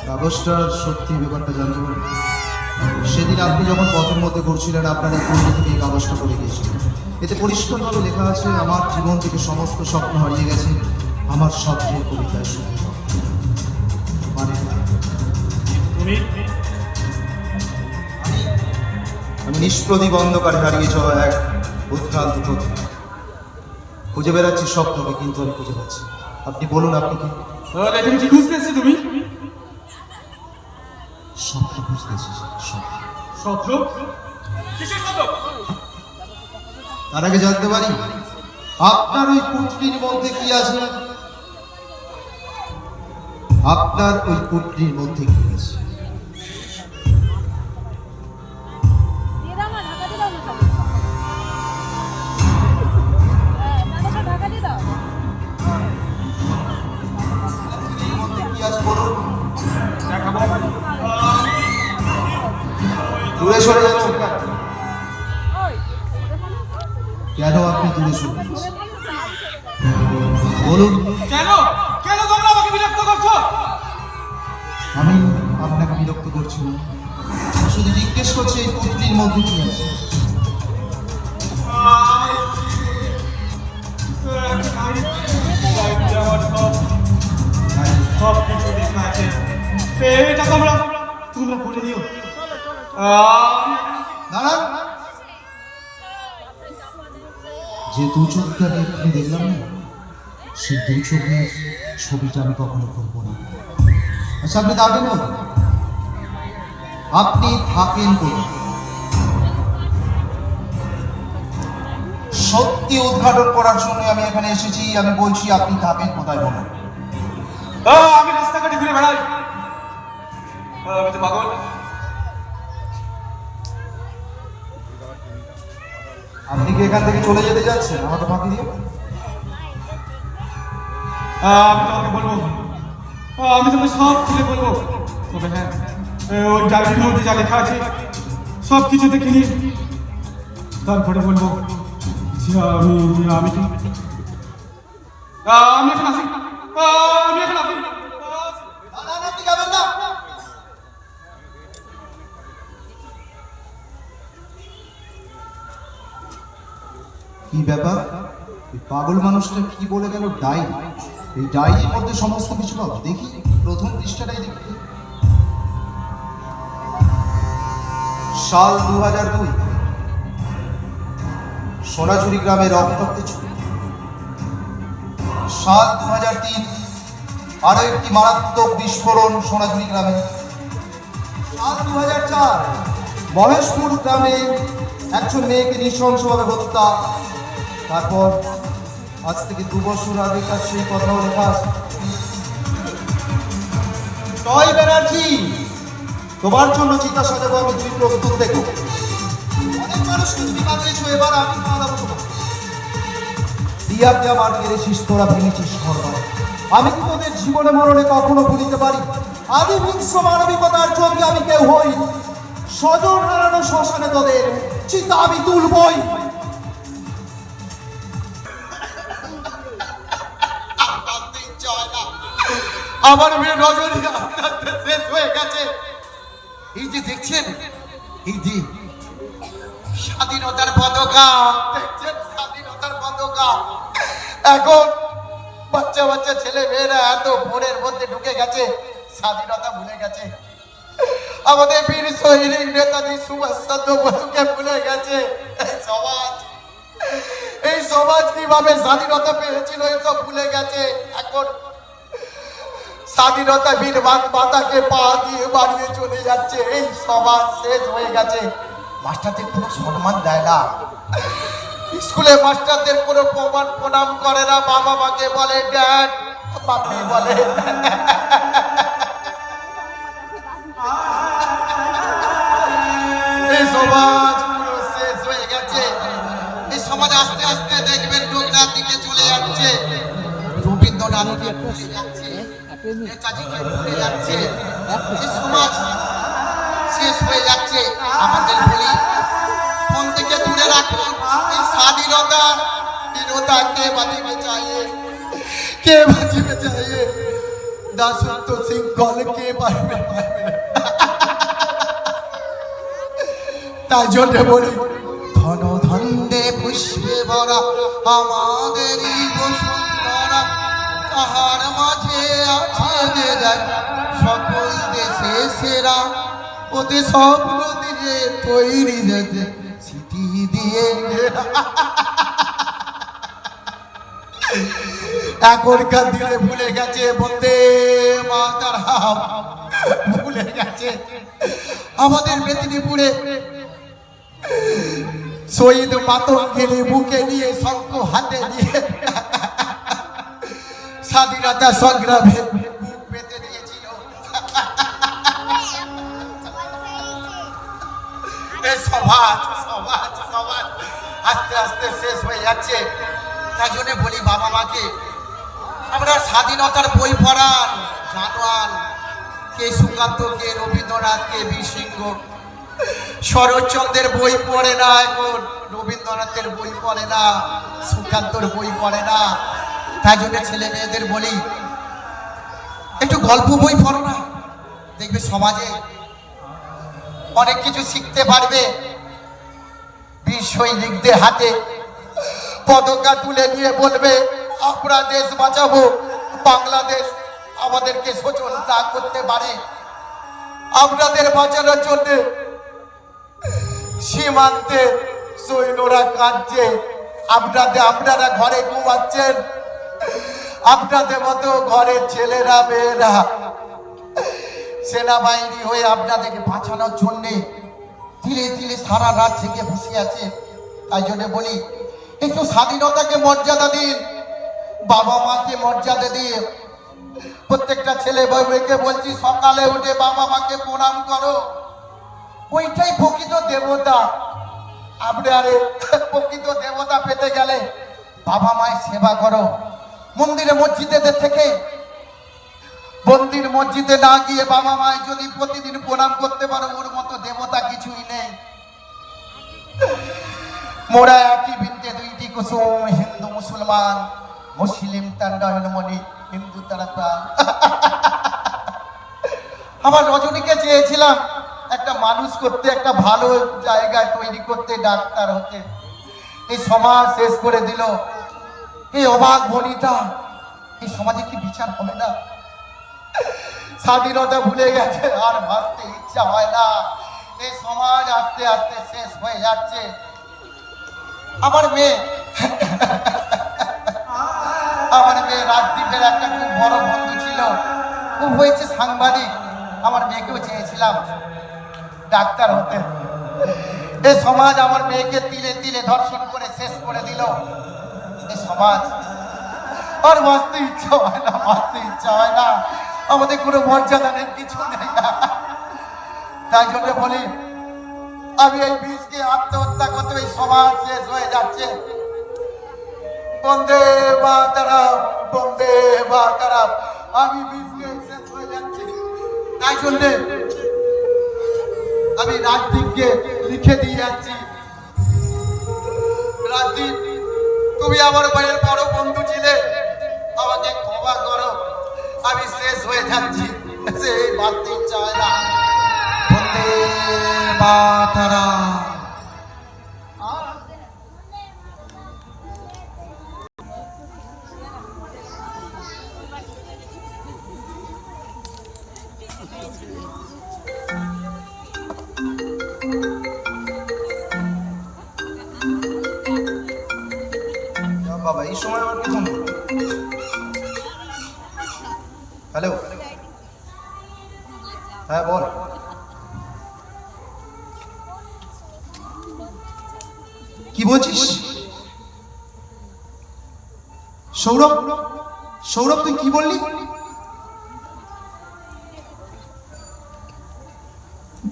কাগজটার সত্যি ব্যাপারটা জানতে পারি। সেদিন আপনি যখন পথের মধ্যে ঘুরছিলেন, আপনার এই পল্লী থেকে এই কাগজটা পড়ে গিয়েছিলেন। এতে পরিষ্কারভাবে লেখা আছে, আমার জীবন থেকে সমস্ত স্বপ্ন হারিয়ে গেছে, আমার স্বপ্নের কবিতায় শুধু স্বপ্ন। মানে তুমি আমি নিষ্প্রদীপ অন্ধকারে হারিয়ে যাওয়া এক উৎক্রান্ত প্রতিভা। খুঁজে বেড়াচ্ছি স্বপ্নকে, কিন্তু আমি খুঁজে পাচ্ছি। আপনি বলুন, আপনি কি? তুমি কি খুঁজতে এসেছো? তুমি স্বপ্ন খুঁজতেছি, স্বপ্ন। স্বপ্ন? কিসের স্বপ্ন? তার আগে জানতে পারি আপনার ওই পুটলির মধ্যে কি আছে? আপনার ওই পুটলির মধ্যে কি আছে? দিয়ে দাও না, ঢাকা দিয়ে দাও না সব। হ্যাঁ, নাটকটা ঢাকা দিয়ে দাও। পুটলির মধ্যে কি আছে বলুন? দেখাবো। দূরে সরে যাচ্ছেন কেন? ওই, কেন আপনি দূরে সরে যাচ্ছেন? বলুন। কেন কেন তোমরা আমাকে বিরক্ত করছো? আমি আপনাকে বিরক্ত করছি না, শুধু জিজ্ঞেস করছি এই পুটলির মধ্যে কি আছে? সব কিছু লেখা আছে। এটা তোমরা তোমরা পড়ে নিও। দাঁড়ান। যে দু চোখকে আমি এক্ষুনি দেখলাম না, সেই দু চোখের ছবিটা আমি কখনো করবো না। আচ্ছা, আপনি থাকেন কোথায়? আপনি থাকেন কোথায়? সত্যি উদ্ঘাটন করার জন্য আমি এখানে এসেছি। আমি বলছি, আপনি থাকেন কোথায় বলুন। আমি রাস্তাঘাটে ঘুরে বেড়াই। আমি তো পাগল। আপনি কি এখান থেকে চলে যেতে যাচ্ছেন আমাকে ফাঁকি দিয়ে? আমি তোমাকে বলবো, আমি তোমাকে সব খুলে বলবো। তবে হ্যাঁ, ওই ডায়েরির মধ্যে যা লেখা আছে সব কিছু দেখে নিয়ে তারপরে বলবো যে আমি কি। আমি এখন আসি। আমি এখন আসি। আপনি যাবেন না। কি ব্যাপার? এই পাগল মানুষটা কি বলে গেল? ডায়েরি। এই ডায়েরির মধ্যে সমস্ত কিছু পাবো। দেখি প্রথম পৃষ্ঠাটাই দেখি। সাল 2002, সোনাঝুরি গ্রামে রক্তাক্ত ছবি। সাল 2003, আরো একটি মারাত্মক বিস্ফোরণ সোনাঝুরি গ্রামে। সাল 2004, মহেশপুর গ্রামে একজন মেয়েকে নৃশংসভাবে হত্যা। তারপর আজ থেকে 2 বছর আগেকার সেই কথাও লেখা আছে। জয় ব্যানার্জি, তোমার জন্য চিতা সাজাবো আমি, তুমি প্রস্তুত দেখো। অনেক মানুষকে তুমি বাঁচিয়েছো, এবার আমি বাঁধাবো তোমাকে। দিয়াকে আমার কেড়েছিস, তোরা ভেঙেছিস সর্বাত। আমি কি তোদের জীবনে মরণে কখনো ভুলিতে পারি? আদি বিংশ মানবিকতার যদি আমি কেউ হই, স্বজন হারানো শ্মশানে তোদের চিতা আমি তুলবই। আমার মেয়ে রজনী আস্তে আস্তে শেষ হয়ে গেছে। এই যে দেখছেন, এই যে স্বাধীনতার পতাকা দেখছেন, স্বাধীনতার পতাকা। এখন বাচ্চা বাচ্চা ছেলে মেয়েরা এত ফোনের মধ্যে ঢুকে গেছে, স্বাধীনতা ভুলে গেছে। আমাদের বীর শহীদ নেতাজি সুভাষচন্দ্র বসুকে ভুলে গেছে। এই সমাজ কিভাবে স্বাধীনতা পেয়েছিল এসব ভুলে গেছে। এখন স্বাধীনতা বীর মাতাকে পা দিয়ে বাড়িয়ে চলে যাচ্ছে। এই সমাজ শেষ হয়ে গেছে। মাস্টারদের কোনো সম্মান দেয় না, স্কুলে মাস্টারদের কোনো প্রণাম করে না, বাবা মাকে বলে ড্যাড, বাপি বলে। এই সমাজ পুরো শেষ হয়ে গেছে। এই সমাজ আস্তে আস্তে দেখবেন ডোগরার দিকে চলে যাচ্ছে, রবীন্দ্রনাথকে ভুলে যাচ্ছে, নেতাজিকে ভুলে যাচ্ছে। এই সমাজ শেষ হয়ে যাচ্ছে। আমাদের বলি ফোন থেকে দূরে রাখুন। এই স্বাধীনতা দীনতা কে বাঁচিবে চাইয়ে, কে বাঁচিবে চাইয়ে, দাসত্ব শৃঙ্খল কে পারবে। তাই জন্য বলি ধন ধন্দে পুষ্পে ভরা আমাদেরই বসুন্ধরা, তাহার মাঝে আছে যে যায় সকল দেশে সেরা, ওতে স্বপ্ন দিয়ে তৈরি যেতে সিটি দিয়ে। এখনকার দিনে ভুলে গেছে বন্দে মাতরম, ভুলে গেছে। আমাদের মেদিনীপুরে শহীদ মাতঙ্গিনী বুকে নিয়ে শঙ্খ হাতে নিয়ে স্বাধীনতা সংগ্রামে বুক পেতে দিয়েছিল। এই সমাজ সমাজ সমাজ আস্তে আস্তে শেষ হয়ে যাচ্ছে। তাই জন্য বলি বাবা মাকে, আমরা স্বাধীনতার বই পড়ান, জানোয়ান, কে সুকান্ত, কে রবীন্দ্রনাথ, কে বীর সিংহ। শরৎচন্দ্রের বই পড়ে না, এখন রবীন্দ্রনাথের বই পড়ে না, সুকান্তর বই পড়ে না। তাই জন্য ছেলে মেয়েদের বলি একটু গল্প বই পড়ো না, দেখবে সমাজে অনেক কিছু শিখতে পারবে। বীর সৈনিকদের হাতে পতাকা তুলে নিয়ে বলবে আমরা দেশ বাঁচাবো, বাংলাদেশ আমাদেরকে শোষণ না করতে পারে। আপনাদের বাঁচানোর জন্য সীমান্তে সৈন্যরা কাঁদছে, আপনারা ঘরে ঘুমাচ্ছেন। আপনাদের মতো ঘরের ছেলেরা মেয়েরা সেনাবাহিনী হয়ে আপনাদেরকে বাঁচানোর জন্য ধীরে ধীরে সারা রাত থেকে বসে আছে। তাই জন্য বলি একটু স্বাধীনতাকে মর্যাদা দিন, বাবা মাকে মর্যাদা দিয়ে। প্রত্যেকটা ছেলে মেয়েকে বলছি সকালে উঠে বাবা মাকে প্রণাম করো, ওইটাই প্রকৃত দেবতা। আপনারে প্রকৃত দেবতা পেতে গেলে বাবা মায়ের সেবা করো। মন্দিরে মসজিদের থেকে মন্দির মসজিদে না গিয়ে বাবা মায়ের যদি প্রতিদিন প্রণাম করতে পারো, ওর মতো দেবতা কিছুই নেই। মোরা একই বৃন্তে দুইটি কুসুম, হিন্দু মুসলমান, মুসলিম তান্ডাহনমণি, হিন্দু তারা প্রাণ। আমার রজনীকে চেয়েছিলাম একটা মানুষ করতে, একটা ভালো জায়গায় তৈরি করতে, ডাক্তার হতে। এই সমাজ শেষ করে দিল। এই অবাক বনিতা, এই সমাজে কি বিচার হবে না? স্বাধীনতা ভুলে গেছে, আর ভাবতে ইচ্ছা হয় না। এই সমাজ আস্তে আস্তে শেষ হয়ে যাচ্ছে। আমার মেয়ে রাজদীপের একটা খুব বড় বন্ধু ছিল, খুব হয়েছে সাংবাদিক। আমার মেয়েকেও চেয়েছিলাম ডাক্তার হতে। এই সমাজ আমার মেয়েকে তিলে তিলে ধর্ষণ করে শেষ করে দিল। এই সমাজ আর বাঁচতে ইচ্ছা হয় না, বাঁচতে ইচ্ছা হয় না। আমাদের কোনো মর্যাদা নেই, কিছু নেই। তাই জন্য বলি আমি এই বীজকে আত্মহত্যা করতে, এই সমাজ শেষ হয়ে যাচ্ছে। বন্দে মাতরম, বন্দে মাতরম, আমি বীজকে শেষ হয়ে যাচ্ছি। তাই জন্য আমি রাজদীপকে লিখে দিয়ে যাচ্ছি, রাজদীপ তুমি আমার ভাইয়ের বড় বন্ধু ছিলে, আমাকে ক্ষমা করো, আমি শেষ হয়ে যাচ্ছি। সে বাঁচতে ইচ্ছা হয় না। বন্দে মাতরম। বাবা এই সময় আবার কি ফোন করলো? হ্যালো, হ্যাঁ বল। কি বলছিস? সৌরভ, সৌরভ তুই কি বললি?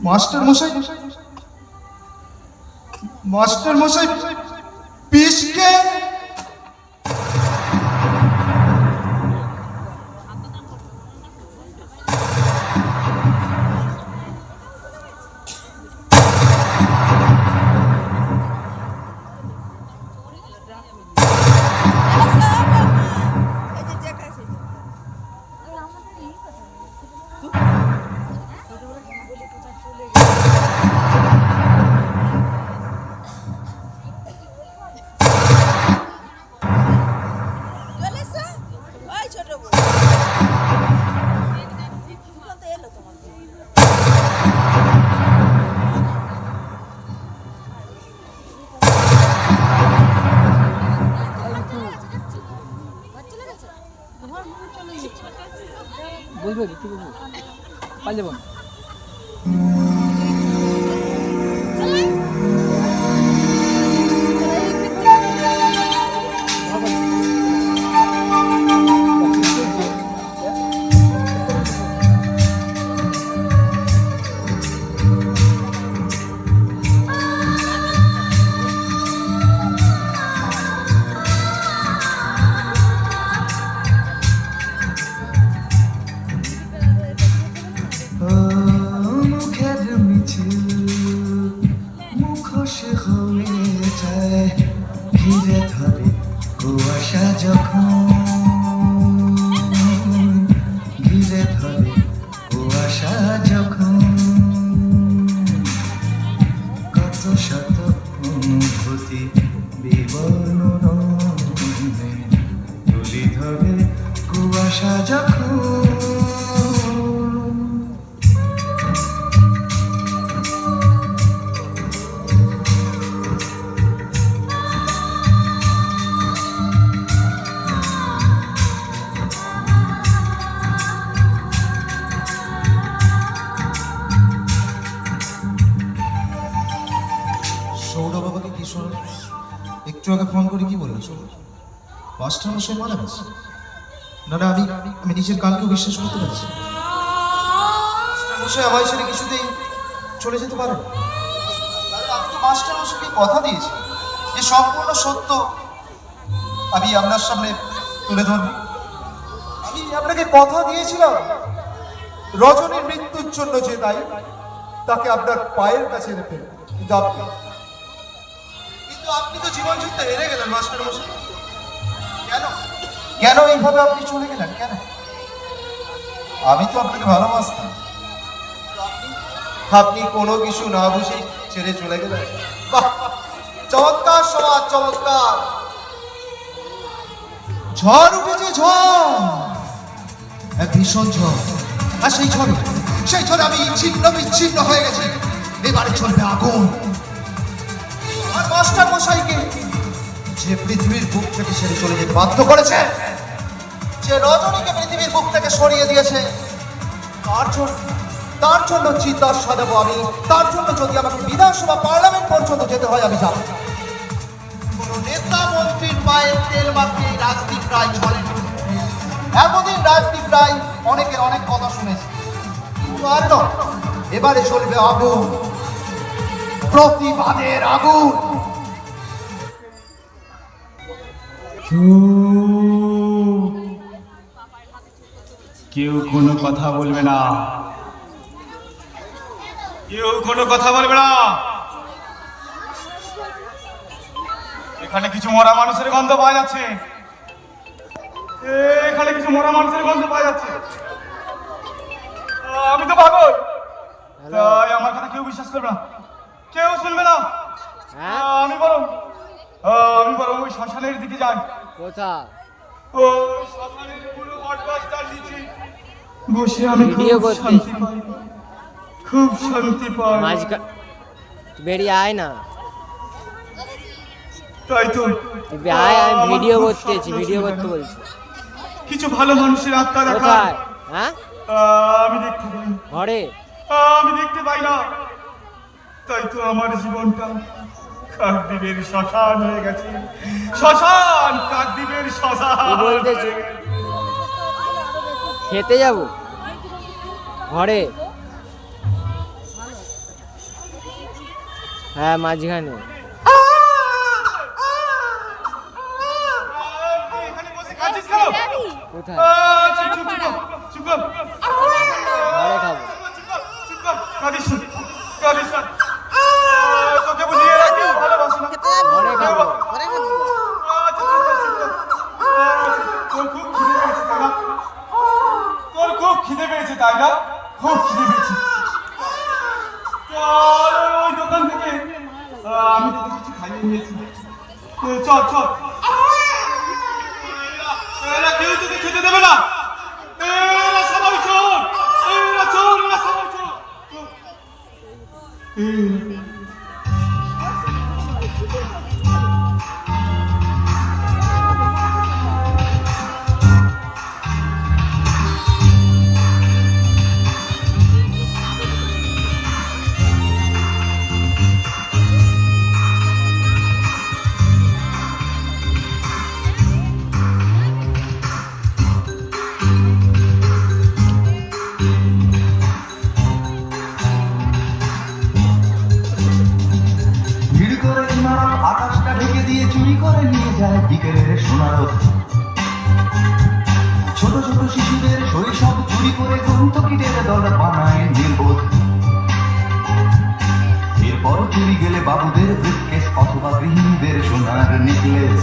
মাস্টার মশাই, মাস্টার মশাই পিসকে বলবে কি বলবো পারলে বল মুখের মিছিল মুখোশ হয়ে যায়, ঘিরে ধরে কুয়াশা যখন, ঘিরে ধরে কুয়াশা যখন, কত শত অনুভূতি বিবর্ণ রঙে তুলি ধরে কুয়াশা যখন। সৌরভ বাবাকে কি শোনো? একটু আগে ফোন করে কি বললো? সৌরভ মাস্টার মশাই মারা গেছে? না না, আমি আমি নিজের কানকেও বিশ্বাস করতে পারছি না। মাস্টার মশাই আমায় ছেড়ে কিছুতেই চলে যেতে পারে না। কারণ আমি তো মাস্টার মশাইকে কথা দিয়েছি যে সম্পূর্ণ সত্য আমি আপনার সামনে তুলে ধরব। আমি আপনাকে কথা দিয়েছিলাম রজনীর মৃত্যুর জন্য যে দায়ী তাকে আপনার পায়ের কাছে এনে ফেলব, কিন্তু আপনি তো জীবন যুদ্ধে হেরে গেলেন মাস্টার মশাই। কেন কেন এইভাবে আপনি চলে গেলেন? কেন? আমি তো আপনাকে ভালোবাসতাম, আপনি কোনো কিছু না বুঝে ছেড়ে চলে গেলেন। বাহ, চমৎকার সমাজ, চমৎকার। ঝড় উঠেছে, ঝড়, এক ভীষণ ঝড়। আর সেই ঝড়ে আমি ছিন্ন বিচ্ছিন্ন হয়ে গেছি। এবারে চলবে আগুন। আর মাস্টার মশাইকে যে পৃথিবীর বুক থেকে ছেড়ে চলে যেতে বাধ্য করেছে, যে রজনীকে পৃথিবীর বুক থেকে সরিয়ে দিয়েছে, তার জন্য চিৎকার সাজাবো আমি। তার জন্য যদি আমাকে বিধানসভা পার্লামেন্ট পর্যন্ত যেতে হয় আমি যাব। কোন নেতা মন্ত্রীর পায়ে তেল মাখিয়ে রাজনীতি প্রায় চলে না। এতদিন রাজনীতি প্রায় অনেকের অনেক কথা শুনেছি, কিন্তু আর নয়, এবারে চলবে আগুন, প্রতিবাদের আগুন। কেউ কোনো কথা বলবে না, কেউ কোনো কথা বলবে না। এখানে কিছু মরা মানুষের গন্ধ পাওয়া যাচ্ছে, এখানে কিছু মরা মানুষের গন্ধ পাওয়া যাচ্ছে। আমি তো পাগল, তাই আমার কথা কেউ বিশ্বাস করবে না, কেউ শুনবে না। আমি বরং ওই শ্মশানের দিকে যাই। কোথা? ওই শ্মশানের পুরো বটগাছটার নিচে বসে আমি ভিডিও খুব করতে। শান্তি পাই, খুব শান্তি পাই। বেরিয়ে আয় না। তাই তো ভাই আমি ভিডিও করতেছি, ভিডিও করতে বলছি। কিছু ভালো মানুষের আত্মা দেখা কোথায়? হ্যাঁ, আমি দেখতে পাই না। ঘরে। আমি দেখতে পাই না, তাই তো আমার জীবনটা কাকদ্বীপের শ্মশান হয়ে গেছে। শ্মশান, কাকদ্বীপের শ্মশান। কি বলতেছো? খেতে যাব ঘরে? হ্যাঁ, মাঝখানে। এখানে বসে কাঁদছিস কেন? কোথায়? চুপ কর, চুপ কর। ঘরে খাবো। চুপ কর, কাঁদিস না, কাঁদিস না। তোকে বুঝিয়ে রাখি ভালোবাসি না। ঘরে খাবো। তোর খুব খিদে পেয়েছে তাই না? খুব খিদে পেয়েছে। চল ওই দোকান থেকে আমি তোকে কিছু খাইয়ে নিয়েছি। চল চল। এরা কেউ তোকে খেতে দেবে না। এরা সবাই চোর, এরা চোর, এরা সবাই চোর। ভিড় করে ইমারত আকাশটা ঢেকে দিয়ে চুরি করে নিয়ে যায় বিকেলের সোনারত। ছোট ছোট শিশুদের শৈশব চুরি করে গন্তকিদের দল বানায় নির্বোধ। এরপর চুরি গেলে বাবুদের ব্রিফকেস অথবা গৃহিণীদের সোনার নেকলেস।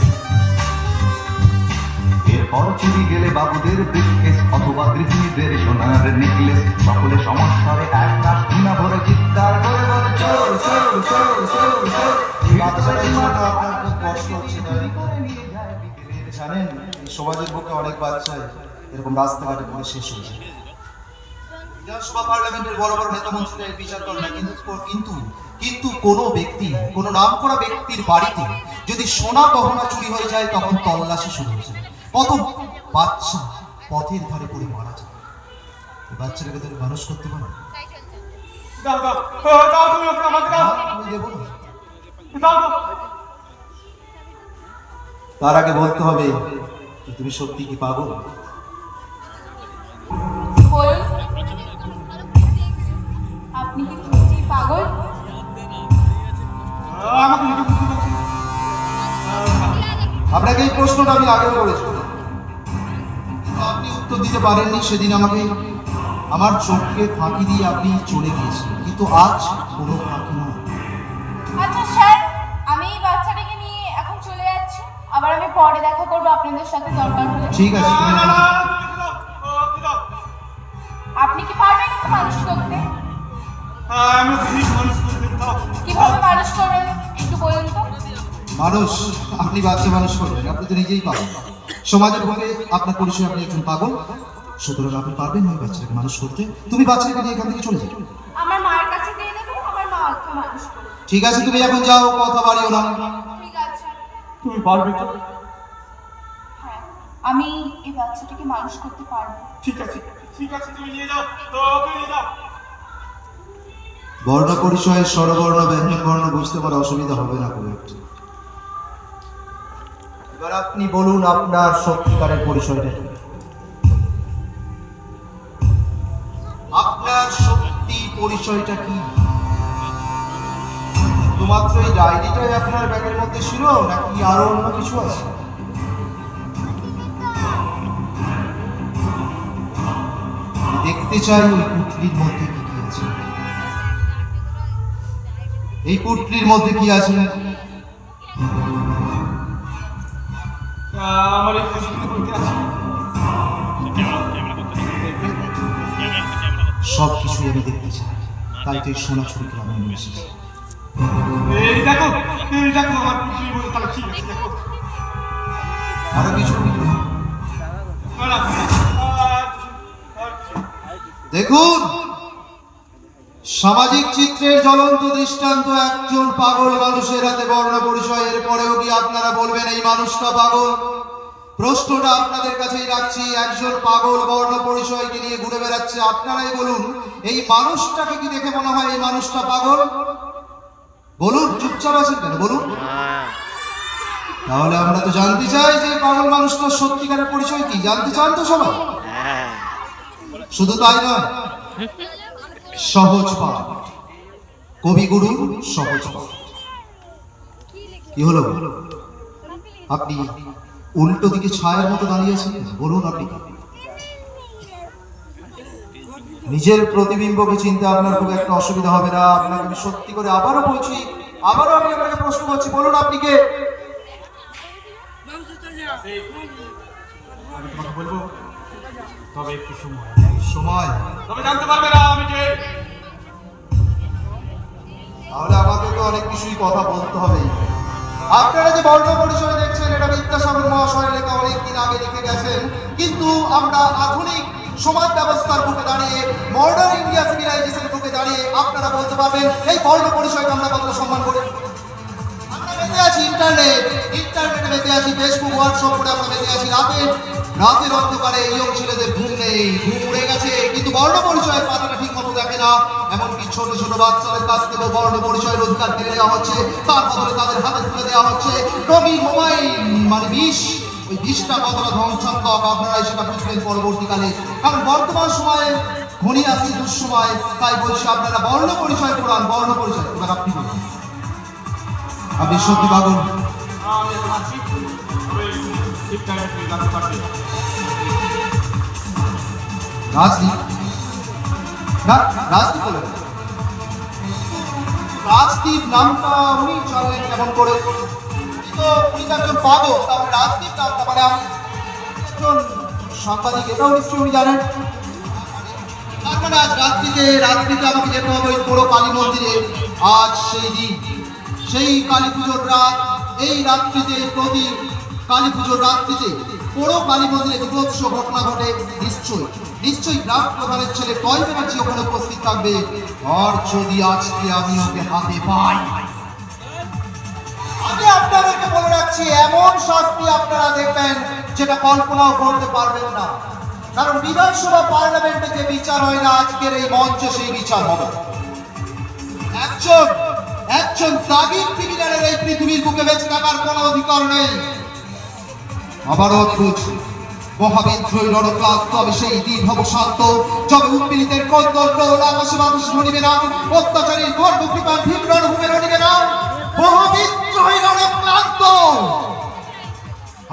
এরপর চুরি গেলে বাবুদের ব্রিফকেস অথবা গৃহিণীদের সোনার নেকলেস। সকলে সমস্যারে এক রাত ঘৃণা ভরে চিৎকার করে বলে চোর চোর চোর চোর চোর। বাচ্চাদের জন্য আপনার খুব কষ্ট হচ্ছে তাই জানেন, এই সমাজের পক্ষে অনেক বাচ্চাই এরকম রাস্তাঘাটে পড়ে শেষ হয়ে যায়। বিধানসভা পার্লামেন্টের বড় বড় নেতা মন্ত্রীরা এর বিচার করে না, কিন্তু কোনো ব্যক্তি, কোনো নামকরা ব্যক্তির বাড়িতে যদি সোনা গহনা চুরি হয়ে যায় তখন তল্লাশি শুরু হয়ে যায়। কত বাচ্চা পথের ধারে পড়ে মারা যায়। এই বাচ্চাটাকে তুমি মানুষ করতে পারো? দাও দাও দাও, তুমি ওকে আমাকে দাও। আমি দেবো না। দাও দাও। তার আগে বলতে হবে যে তুমি সত্যি কি পাগল? বলুন, আপনি কি সত্যি পাগল? আমাকে লিখে বুঝতে পারছি না। আপনাকে এই প্রশ্নটা আমি আগেও করেছি, কিন্তু আপনি উত্তর দিতে পারেননি। সেদিন আমাকে আমার চোখকে ফাঁকি দিয়ে আপনি চলে গিয়েছিলেন, কিন্তু আজ কোনো ফাঁকি নয়। আচ্ছা স্যার, আমি এই বাচ্চাটাকে নিয়ে এখন চলে যাচ্ছি। আবার আমি পরে দেখা করবো আপনাদের সাথে দরকার হলে। ঠিক আছে, তুমি না, এখন না, যাও। তুমি লিখে দাও, লিখে দাও। আপনি কি পারবেন একটু মানুষ করতে? আমি ওকে ঠিক মানুষ করে দেবো, দাও। কিভাবে মানুষ করবেন একটু বলুন তো। মানুষ, আপনি বাচ্চা মানুষ করবেন, আপনি তো নিজেই পাগল। সমাজের বুকে আপনার পরিচয় আপনি একজন পাগল, সুতরাং আপনি পারবেন ওই বাচ্চাটাকে মানুষ করতে। তুমি বাচ্চাটাকে নিয়ে এখান থেকে চলে যাও। আমার মার কাছে দিয়ে দেবো, আমার মা ওকে মানুষ করবে। ঠিক আছে, তুমি এখন যাও, কথা বাড়িও না। ঠিক আছে। তুমি পারবে তো? হ্যাঁ, আমি এই বাচ্চাটাকে মানুষ করতে পারবো। ঠিক আছে, ঠিক আছে, তুমি নিয়ে যাও, তো ওকে নিয়ে যাও। বর্ণ পরিচয়ের স্বরবর্ণ ব্যঞ্জন বর্ণ বুঝতে পারা অসুবিধা হবে না কোনো একটি। এবার আপনি বলুন আপনার সত্যিকারের পরিচয়টা কি? আপনার সত্যি পরিচয়টা কি? শুধুমাত্র এই ডায়েরিটাই আপনার ব্যাগের মধ্যে ছিল নাকি আরো অন্য কিছু আছে? দেখতে চাই ওই পুটলির মধ্যে কি কি আছে। এই পুটলির মধ্যে কি আছে? আমার এই ফেসবুকে বলতে আছে। সব কিছুই আমি দেখতে চাই, তাই তো এই সোনাছড়ি গ্রামে আমি এসেছি। এই দেখো আমার পুত্রী বলে, তাহলে ঠিক আছে, দেখো। আরো কিছু না, না, আর কিছু। দেখুন, সামাজিক চিত্রের জ্বলন্ত দৃষ্টান্ত একজন পাগল মানুষের হাতে বর্ণ পরিচয়। এর পরেও কি আপনারা বলবেন এই মানুষটা পাগল? প্রশ্নটা আপনাদের কাছেই রাখছি। একজন পাগল বর্ণ পরিচয়কে নিয়ে ঘুরে বেড়াচ্ছে, আপনারাই বলুন এই মানুষটাকে কি দেখে মনে হয় এই মানুষটা পাগল? বলুন, চুপচাপ আছেন কেন? বলুন। তাহলে আমরা তো জানতে চাই যে পাগল মানুষটার সত্যিকারের পরিচয় কি। জানতে চান তো সবাই? শুধু তাই নয়, সহজ পাঠ, কবিগুরু সহজ পাঠ। কি হলো? আপনি উল্টো দিকে ছায়ার মতো দাঁড়িয়েছেন, বলুন আপনি কি? নিজের প্রতিবিম্বকে চিনতে আপনার খুব একটা অসুবিধা হবে না। আপনাকে আমি সত্যি করে আবারও বলছি, আবারও আমি আপনাকে প্রশ্ন করছি, বলুন আপনি কে? আমি তোমাকে বলবো, তবে একটু সময়। সময়? তবে জানতে পারবে না আমি কে। তাহলে আমাকে তো অনেক কিছুই কথা বলতে হবে। আপনারা যে বর্ণ পরিচয় দেখছেন, এটা বিদ্যাসাগর মহাশয় লেখা, অনেকদিন আগে লিখে গেছেন। কিন্তু আমরা আধুনিক সমাজ ব্যবস্থার বুকে দাঁড়িয়ে, মডার্ন ইন্ডিয়া সিভিলাইজেশনের বুকে দাঁড়িয়ে আপনারা বলতে পারবেন এই বর্ণ পরিচয়কে আমরা কতটা সম্মান করি। আমরা বেঁচে আছি ইন্টারনেটে বেঁচে আছি, ফেসবুক হোয়াটসঅ্যাপ করে আমরা বেঁচে আছি। রাতের অন্ধকারে ইয়ং ছেলেদের ঘুম নেই, ঘুম উড়ে গেছে, কিন্তু বর্ণ পরিচয়ের পাতাটা ঠিক মতো দেখে না। এমনকি ছোট ছোট বাচ্চাদের কাছ থেকে বর্ণ পরিচয়ের অধিকার কেড়ে নেওয়া হচ্ছে, তার বদলে তাদের হাতে তুলে দেওয়া হচ্ছে রঙিন মোবাইল, মানে বিষ। ওই বিষটা কতটা ধ্বংসাত্মক আপনারাই সেটা বুঝবেন পরবর্তীকালে। কারণ বর্তমান সময়ে ঘনিয়ে আসছে দুঃসময়। তাই বলছি আপনারা বর্ণ পরিচয় পুরান, বর্ণ পরিচয়। এবার আপনি বলুন, আপনি সত্যি পাগল? আমি এখন আছি, তবে ঠিক টাইমে তুমি জানতে পারবে। রাজনীতি না, রাজনীতি বলেন। রাজদীপ নামটা উনি জানলেন কেমন করে? উনি তো একজন পাগল, তাহলে রাজদীপ নামটা, মানে আমি একজন সাংবাদিক, এটাও নিশ্চয়ই উনি জানেন। তার মানে আজ রাত্রিতে আমাকে যেতে হবে ওই বড় কালী মন্দিরে। আজ সেই দিন, সেই কালী পুজোর রাত। এই রাত্রিতে, প্রতি কালী পুজোর রাত্রিতে বড় কালী মন্দিরে বিভৎস ঘটনা ঘটে। নিশ্চয়ই গ্রাম প্রধানের ছেলে টয় ব্যানার্জি ওখানে উপস্থিত থাকবে। আর যদি আজকে আমি ওকে হাতে পাই, আমি আপনাদেরকে বলে রাখছি, এমন শাস্তি আপনারা দেখবেন যেটা কল্পনাও করতে পারবেন না। কারণ বিধানসভা পার্লামেন্টে যে বিচার হয় না, আজকের এই মঞ্চে সেই বিচার হবে। একজন দাগি ক্রিমিনালের এই পৃথিবীর বুকে বেঁচে থাকার কোনো অধিকার নেই। আবার অদ্ভুত মহাবিদ্রোহী রণক্লান্ত আমি সেই দিন হব শান্ত, যবে উৎপীড়িতের কন্দল রোল আকাশে বাতাসে ধরিবে না, অত্যাচারীর গর্ভকৃপার ভীম রণভূমে রণিবে না। মহাবিদ্রোহী রণক্লান্ত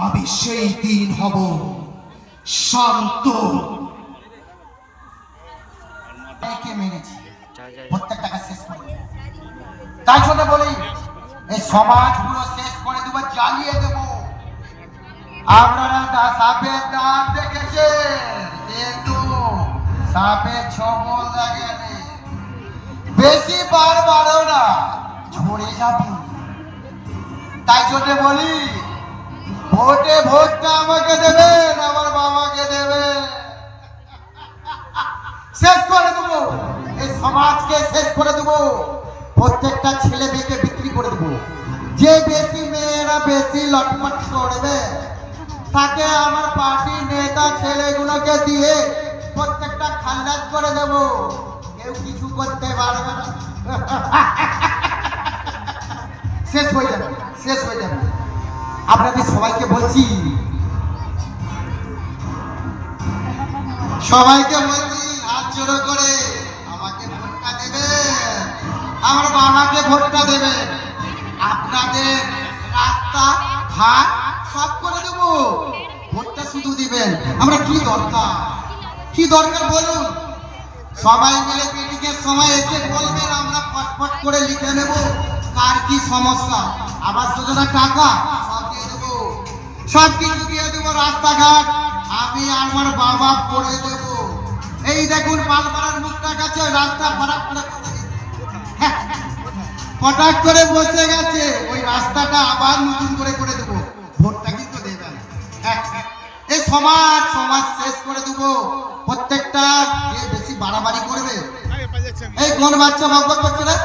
আমি সেই দিন হব শান্ত। মেরেছি প্রত্যেকটাকে শেষ করে দেব। তাই জন্য বলি, এই সমাজ পুরো শেষ করে দেবো, জ্বালিয়ে দেব। আপনারা সাপের দাঁত দেখেছেন, কিন্তু সাপের ছবল দেখেনি। বেশি বাড়ো না, ঝরে যাবে। তাই জন্য বলি, ভোটটা আমাকে দেবেন, আমার বাবাকে দেবেন। শেষ করে দেবো, এই সমাজকে শেষ করে দেবো। প্রত্যেকটা ছেলে মেয়েকে বিক্রি করে দেবো। যে বেশি মেয়েরা বেশি লটপট করবে, তাকে আমার পার্টির নেতা ছেলেগুলোকে দিয়ে প্রত্যেকটা খান্ডাস করে দেবো। কেউ কিছু করতে পারবে না। শেষ হয়ে যাবে। আপনাদের সবাইকে বলছি, হাত জোড়ো করে আমাকে ভোটটা দেবেন, আমার বাবাকে ভোটটা দেবেন। আপনাদের রাস্তা ঘাট সব করে দেবো, ভোটটা শুধু দিবেন। আমরা কি দরকার বলুন? সবাই মিলে মিটিংয়ের সময় এসে বলবেন, আমরা পটপট করে লিখে নেব কার কি সমস্যা। আবাস যোজনা টাকা সব দিয়ে দেবো, সব কিছু দিয়ে দেবো। রাস্তাঘাট আমি আমার বাবা করে দেব। এই দেখুন পালপাড়ার মুখটা কাছে, রাস্তা ফটাক করে বসে গেছে, ওই রাস্তাটা আবার নতুন করে দেবো। ভোটটা কিন্তু দেবেন। এই সমাজ শেষ করে দেবো। প্রত্যেকটা যে বেশি বাড়াবাড়ি করবে এই কোন বাচ্চা বকবক করছে না?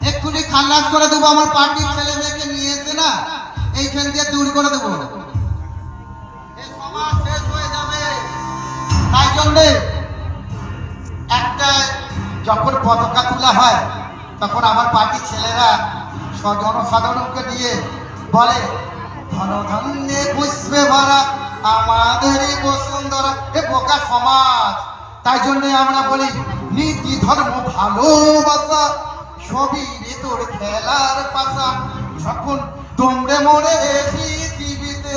এক্ষুনি খালাস করে দেবো, আমার পার্টির ছেলে মেয়েকে নিয়ে এসে না এইখান দিয়ে দূর করে দেবো। এই সমাজ শেষ হয়ে যাবে, তাই জন্যে একটা যখন পতাকা তোলা হয় তখন আমার পার্টির ছেলেরা জনসাধারণকে নিয়ে বলে ধনধান্যে পুষ্পে ভরা আমাদের বসুন্ধরা। এ বোকা সমাজ, তাই জন্য আমরা বলি নীতি ধর্ম ভালোবাসা সবই রে তোর খেলার পাশা। যখন তোমরে মরে পৃথিবীতে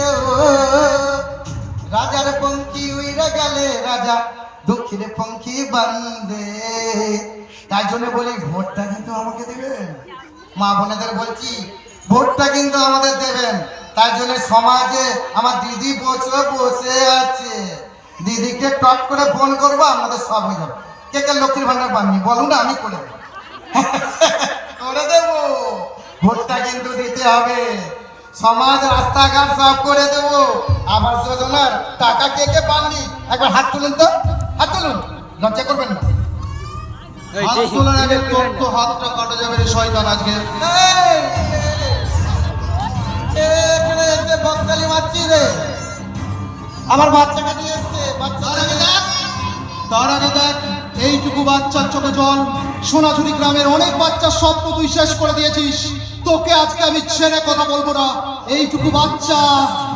রাজার পঙ্খী উইরা গেলে রাজা দক্ষিণে পঙ্খী বান্ধে। তাই জন্য বলি ভোটটা কিন্তু আমাকে দেবেন, মা বোনেদের বলছি ভোটটা কিন্তু আমাদের দেবেন। তাই জন্য সমাজে আমার দিদি বসে আছে, দিদিকে টপ করে ফোন করবো, আপনাদের সব হয়ে যাবে। কে কে লক্ষ্মীর ভান্ডার পাননি বলুন, আমি করে দেবো করে দেবো। ভোটটা কিন্তু দিতে হবে, সমাজ রাস্তাঘাট সব করে দেবো। আবাস যোজনার টাকা কে কে পাননি একবার হাত তুলুন তো, হাত তুলুন, লজ্জা করবেন না। হাত তোলার আগে তোর তো হাতটা কাটা যাবে রে শয়তান আজকে। এখানে এসে বকতালি মারছি রে, আমার বাচ্চাকে নিয়ে এসছে। তার আগে দেখ এইটুকু বাচ্চার চোখে জল। সোনাঝুরি গ্রামের অনেক বাচ্চার স্বপ্ন তুই শেষ করে দিয়েছিস, তোকে আজকে আমি ছেড়ে কথা বলবো না। এইটুকু বাচ্চা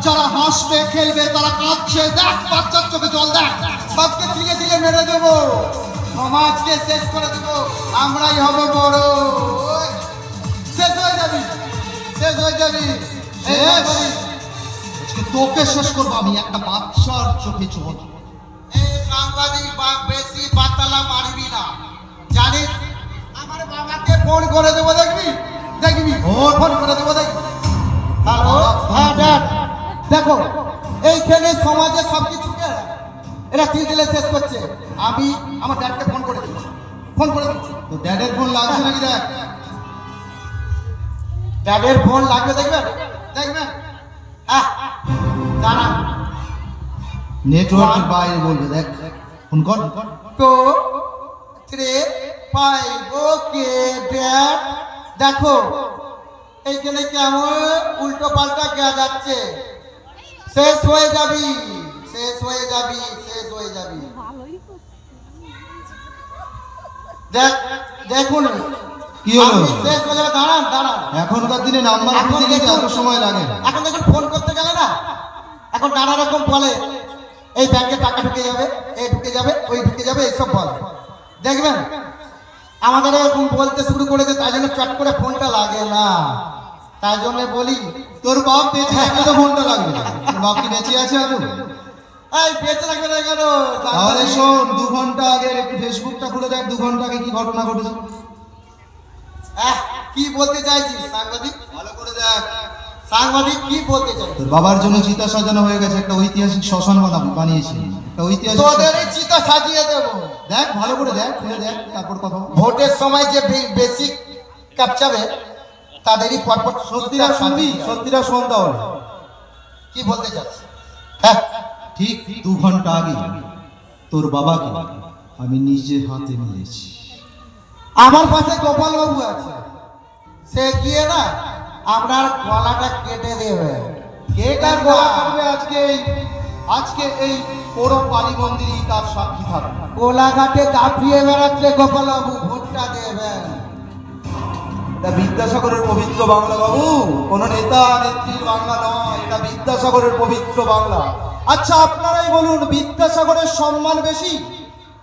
যারা হাসবে খেলবে তারা কাঁদছে, দেখ বাচ্চার চোখে জল দেখ। সবকে দিলে দিলে মেরে দেবো, সমাজকে শেষ করে দেবো, আমরাই হব বড়। শেষ হয়ে যাবি, শেষ হয়ে যাবি। আজকে তোকে শেষ করবো আমি, একটা বাচ্চার চোখে জল। এই সাংবাদিক বেশি বাতালা মারবি না, জানিস আমার বাবাকে ফোন করে দেবো, দেখবি দেখবি ফোন করে দেবো, দেখবি। হ্যালো, হ্যাঁ ড্যাড, দেখো এইখানে সমাজে সবকিছুকে এরা তিন দিলে শেষ করছে। আমি আমার ড্যাডকে ফোন করে দিচ্ছি, ফোন করে দিচ্ছি। তো ড্যাডের ফোন লাগছে নাকি দেখ। ড্যাডের ফোন লাগবে, দেখবেন দেখবেন। দাঁড়া, নেটওয়ার্কের বাইরে বলবে, দেখ ফোন কর। তো 3 5 ওকে ড্যাড, দেখো এইখানে কেমন উল্টো পাল্টা গিয়ে যাচ্ছে। শেষ হয়ে যাবি, শেষ হয়ে যাবি, শেষ হয়ে যাবি। দেখ দেখুন কি হলো? আপনি শেষ হয়ে যাবে। দাঁড়ান দাঁড়ান, এখনকার দিনে নাম্বার এখন দিতে নিতে দেখুন, এত সময় লাগে? এখন দেখুন ফোন করতে গেলে না এখন নানা রকম বলে, এই ব্যাংকে টাকা ঢুকে যাবে, এই ঢুকে যাবে, ওই ঢুকে যাবে, এইসব বলে। দেখবেন আমাদের এরকম বলতে শুরু করেছে, তাই জন্য চট করে ফোনটা লাগে না। তাই জন্য বলি তোর বাপ বেঁচে থাকলে তো ফোনটা লাগবে না। তোর বাপ কি বেঁচে আছে আদৌ? এই বেঁচে থাকবে না কেন? তাহলে শোন, 2 ঘন্টা আগে একটু ফেসবুকটা খুলে দেখ, 2 ঘন্টা আগে কি ঘটনা ঘটেছে। কি বলতে চাইছিস সাংবাদিক? ভালো করে দেখ। সাংবাদিক কি বলতে চাইছিস? তোর বাবার জন্য চিতা সাজানো হয়ে গেছে, একটা ঐতিহাসিক শ্মশান বানিয়েছি, একটা ঐতিহাসিক। তোদেরই চিতা সাজিয়ে দেবো। দেখ ভালো করে দেখ, খুলে দেখ, তারপর কথা বল। ভোটের সময় যে বেশি কাপচাবে তাদেরই পরপর সত্যিটা শুনবি, সত্যিটা শোন তাহলে। কি বলতে চাচ্ছিস? হ্যাঁ, ঠিক 2 ঘন্টা আগে তোর বাবাকে আমি নিজে হাতে নিয়েছি। আমার পাশে গোপাল বাবু আছে, সে গিয়ে না আপনার গলাটা কেটে দেবে। কে কার গলা কাটবে আজকে এই পুরো কালী মন্দিরই তার সাক্ষী থাকবে। কোলাঘাটে দাপিয়ে বেড়াচ্ছে গোপাল বাবু, ভোটটা দেবেন। এটা বিদ্যাসাগরের পবিত্র বাংলা বাবু, কোন নেতা নেত্রীর বাংলা নয়, এটা বিদ্যাসাগরের পবিত্র বাংলা। আচ্ছা আপনারাই বলুন, বিদ্যাসাগরের সম্মান বেশি